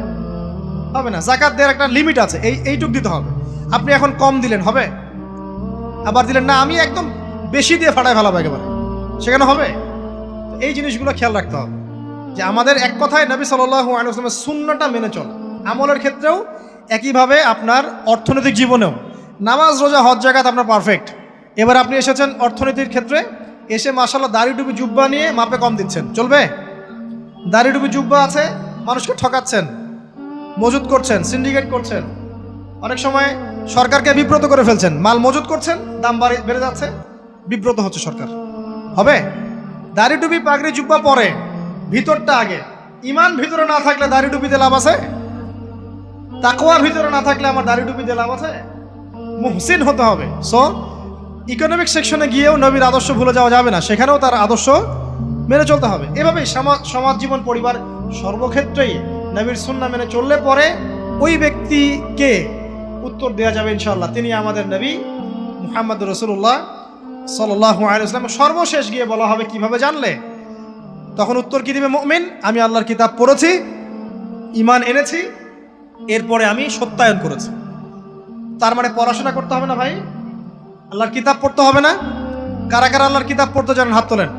হবে না। যাকাত দেওয়ার একটা লিমিট আছে, এইটুক দিতে হবে। আপনি এখন কম দিলেন, হবে? আবার দিলেন না, আমি একদম বেশি দিয়ে ফাটায় ফেলাবো একেবারে, সেখানে হবে? এই জিনিসগুলো খেয়াল রাখতে হবে যে আমাদের এক কথায় নবী সাল্লাল্লাহু আলাইহি ওয়াসাল্লামের সুন্নাহটা মেনে চলা। আমলের ক্ষেত্রেও একইভাবে, আপনার অর্থনৈতিক জীবনেও নামাজ, রোজা, হজ, জাকাত আপনার পারফেক্ট। এবার আপনি এসেছেন অর্থনীতির ক্ষেত্রে, এসে মাশাআল্লাহ দাড়ি টুপি জুব্বা নিয়ে মাপে কম দিচ্ছেন, চলবে? দাড়ি টুপি জুব্বা আছে, মানুষকে ঠকাচ্ছেন, মজুত করছেন, সিন্ডিকেট করছেন, অনেক সময় সরকারকে বিব্রত করে ফেলছেন, মাল মজুত করছেন, দাম বেড়ে যাচ্ছে, বিব্রত হচ্ছে সরকার, হবে? দাড়ি টুপি পাগড়ি জুব্বা পরে, ভিতরটা আগে। ইমান ভিতরে না থাকলে দাড়ি টুপিতে লাভ আছে? তাকওয়া ভিতরে না থাকলে আমার দাড়ি টুপিতে লাভ আছে? মুহসিন হতে হবে। সো ইকোনমিক সেকশনে গিয়েও নবীর আদর্শ ভুলে যাওয়া যাবে না, সেখানেও তার আদর্শ মেনে চলতে হবে। এভাবেই সমাজ জীবন, পরিবার, সর্বক্ষেত্রেই নবীর সুন্নাহ মেনে চললে পরে ওই ব্যক্তিকে উত্তর দেওয়া যাবে ইনশাআল্লাহ, তিনি আমাদের নবী মুহাম্মদ রাসূলুল্লাহ সাল্লাল্লাহু আলাইহি ওয়াসাল্লাম। সর্বশেষ গিয়ে বলা হবে কিভাবে জানলে? তখন উত্তর কি দিবে? মুমিন, আমি আল্লাহর কিতাব পড়েছি, ঈমান এনেছি, এরপরে আমি সত্যায়ন করেছি। তার মানে পড়াশোনা করতে হবে না ভাই? আল্লাহর কিতাব পড়তে হবে না? কারা কারা আল্লাহর কিতাব পড়তে জানেন? হাত তোলেন।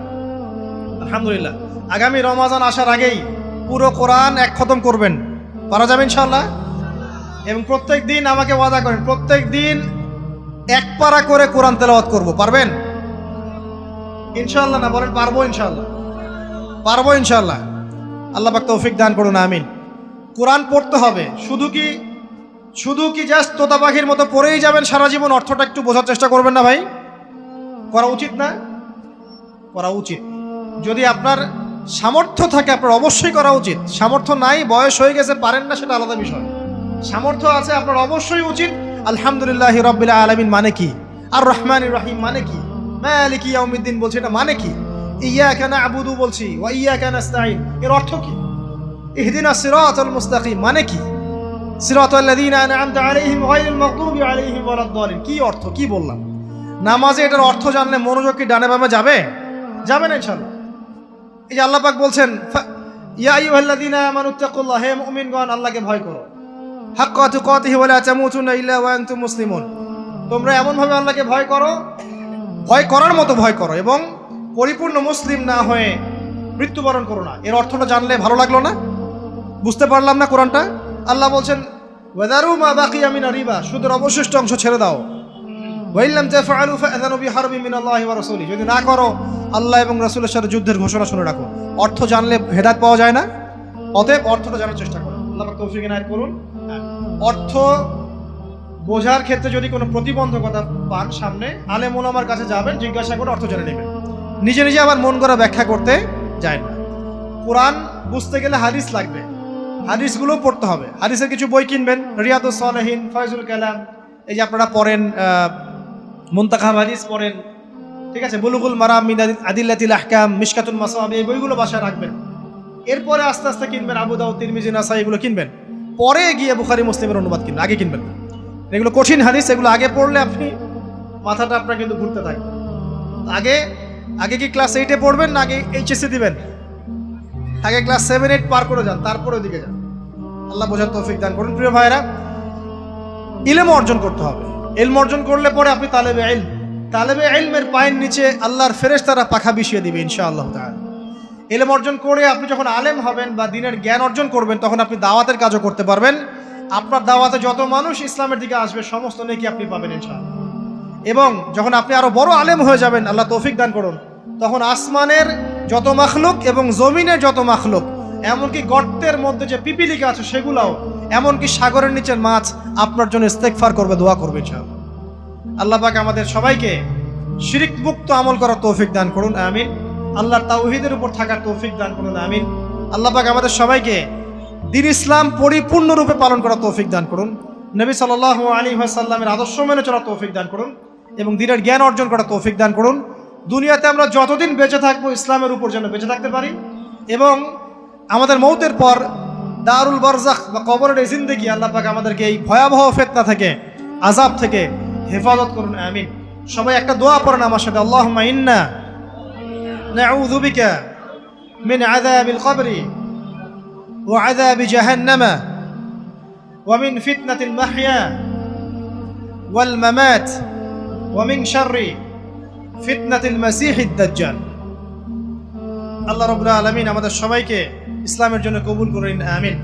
আলহামদুলিল্লাহ। আগামী রমজান আসার আগেই পুরো কোরআন এক খতম করবেন, পারা যাবে ইনশাআল্লাহ? এবং প্রত্যেক দিন আমাকে ওয়াদা করেন, প্রত্যেক দিন 1 পারা করে কোরআন তেলাওয়াত করব, পারবেন ইনশাআল্লাহ? না বলেন পারবো? ইনশাআল্লাহ পারবো, ইনশাআল্লাহ। আল্লাহ পাক তৌফিক দান করুন, আমিন। কোরআন পড়তে হবে। শুধু কি জাস্ট তোতা পাখির মতো পড়েই যাবেন সারা জীবন? অর্থটা একটু বোঝার চেষ্টা করবেন না ভাই? করা উচিত না? করা উচিত। যদি আপনার সামর্থ্য থাকে আপনার অবশ্যই করা উচিত। সামর্থ্য নাই, বয়স হয়ে গেছে, পারেন না, সেটা আলাদা বিষয়। সামর্থ্য আছে আপনার অবশ্যই উচিত। আলহামদুলিল্লাহি রাব্বিল আলামিন মানে কি? আর রহমানির রহিম মানে কি? মালিকি ইয়াউমিদ্দিন বলছি, এটা মানে কি? ইয়াকা না'বুদু বলছি, ওয়া ইয়াকা নাস্তাঈন, এর অর্থ কি? ইহদিনাস সিরাতাল মুস্তাকিম মানে কি? সিরাতাল লাযীনা আন'আমতা আলাইহিম গায়রিল মাগদুবি আলাইহিম ওয়ালাদ-দালিন, কি অর্থ? কি বললাম? নামাজে এটার অর্থ জানলে মনোযোগ কি ডানে বামে যাবে? যাবে না ইনশাআল্লাহ। এই যে আল্লাহ পাক বলছেন, ইয়া আইয়ুহাল্লাযীনা আমানুত্তাকুল্লাহ, হে মুমিনগণ আল্লাহকে ভয় করো, হাক্কা তুকাতিহি ওয়া লা তামুতুন্না ইল্লা ওয়া আনতুম মুসলিমুন, তোমরা এমন ভাবে আল্লাহকে ভয় করো, ভয় করার মতো ভয় করো, এবং পরিপূর্ণ মুসলিম না হয়ে মৃত্যুবরণ করো না। এর অর্থটা জানলে ভালো লাগলো না? বুঝতে পারলাম না কোরআনটা? আল্লাহ বলছেন ওয়াদারু মা বাকিয়া মিনার রিবা, সুদের অবশিষ্ট অংশ ছেড়ে দাও। ওয়া ইল্লাম তাফআলু ফাআযানু বিহারবিন মিনাল্লাহি ওয়া রাসূলিহি, যদি না করো আল্লাহ এবং রাসূলের সাথে যুদ্ধের ঘোষণা শুনে রাখো। অর্থ জানলে হেদায়েত পাওয়া যায় না? অতএব অর্থটা জানার চেষ্টা করো। আল্লাহ পাক তৌফিক এনায়েত করুন। অর্থ বোঝার ক্ষেত্রে যদি কোনো প্রতিবন্ধকতা পান সামনে, আলেম ওলামার কাছে যাবেন, জিজ্ঞাসা করে অর্থ জেনে নেবেন। নিজে নিজে আবার মন করা ব্যাখ্যা করতে যায় না। কোরআন বুঝতে গেলে হাদিস লাগবে, হাদিসগুলো পড়তে হবে। হাদিসের কিছু বই কিনবেন, রিয়াদুস সালেহিন, ফয়জুল কালাম, এই যে আপনারা পড়েন, মুনতাখাব হাদিস পড়েন, ঠিক আছে, বুলুগুল মারাম মিন আদিল্লাতিল আহকাম, মিশকাতুল মাসাবি, এই বইগুলো বাসায় রাখবেন। এরপরে আস্তে আস্তে কিনবেন আবু দাউদ, তিরমিজি, নাসাই, এগুলো কিনবেন। পরে গিয়ে বুখারী মুসলিমের অনুবাদ কিনবেন, আগে কিনবেন। এগুলো কঠিন হাদিস, এগুলো আগে পড়লে আপনি মাথাটা আপনার কিন্তু ঘুরতে থাকবে। আগে কি ক্লাস 8-এ পড়বেন না আগে এইচএসসি দিবেন? আগে ক্লাস 7-8 পার করে যান, তারপরে ওদিকে যান। আল্লাহ বোঝার তৌফিক দান করুন। প্রিয় ভাইরা, ইলম অর্জন করতে হবে ইলম অর্জন করলে পরে আপনি তালেবে ইলম, তালেবে ইলমের পায়ের নিচে আল্লাহর ফেরেশতারা পাখা বিছিয়ে দিবে ইনশাআল্লাহ তাআলা। ইলম অর্জন করে আপনি যখন আলেম হবেন বা দ্বীনের জ্ঞান অর্জন করবেন, তখন আপনি দাওয়াতের কাজও করতে পারবেন। আপনার দাওয়াতে যত মানুষ ইসলামের দিকে আসবে সমস্ত নেকি আপনি পাবেন ইনশাআল্লাহ। এবং যখন আপনি আরো বড় আলেম হয়ে যাবেন, আল্লাহ তৌফিক দান করুন, তখন আসমানের যত মাখলুক এবং জমিনের যত মাখলুক, এমনকি গর্তের মধ্যে যে পিপিলিকা আছে সেগুলাও, এমনকি সাগরের নিচের মাছ আপনার জন্য ইস্তেগফার করবে, দোয়া করবে ইনশাআল্লাহ। আল্লাহ পাক আমাদের সবাইকে শিরক মুক্ত আমল করার তৌফিক দান করুন, আমিন। আল্লাহর তাওহীদের উপর থাকার তৌফিক দান করুন, আমিন। আল্লাহ পাক আমাদের সবাইকে দ্বীন ইসলাম পরিপূর্ণরূপে পালন করার তৌফিক দান করুন, নবী সাল্লাল্লাহু আলাইহি ওয়াসাল্লামের আদর্শ মেনে চলার তৌফিক দান করুন এবং দ্বীনের জ্ঞান অর্জন করার তৌফিক দান করুন। দুনিয়াতে আমরা যতদিন বেঁচে থাকবো ইসলামের উপর যেন বেঁচে থাকতে পারি, এবং আমাদের মৌতের পর দারুল বারজাখ বা কবরের এই জিন্দেগি আল্লাহ পাক আমাদেরকে এই ভয়াবহ ফিতনা থেকে, আযাব থেকে হেফাজত করুন, আমিন। সবাই একটা দোয়া পড়েন আমার সাথে, আল্লাহুম্মা ইন্না নাউযু বিকা মিন আযাবিল কবরি ওয়া আযাবি জাহান্নামা ওয়া মিন ফিতনাতিল মাহইয়া ওয়াল মামাত ওয়া মিন শাররি ফিতনাতিল মাসীহিদ দাজ্জাল। আল্লাহ রাব্বুল আলামিন আমাদের সবাইকে ইসলামের জন্য কবুল করুন, আমিন।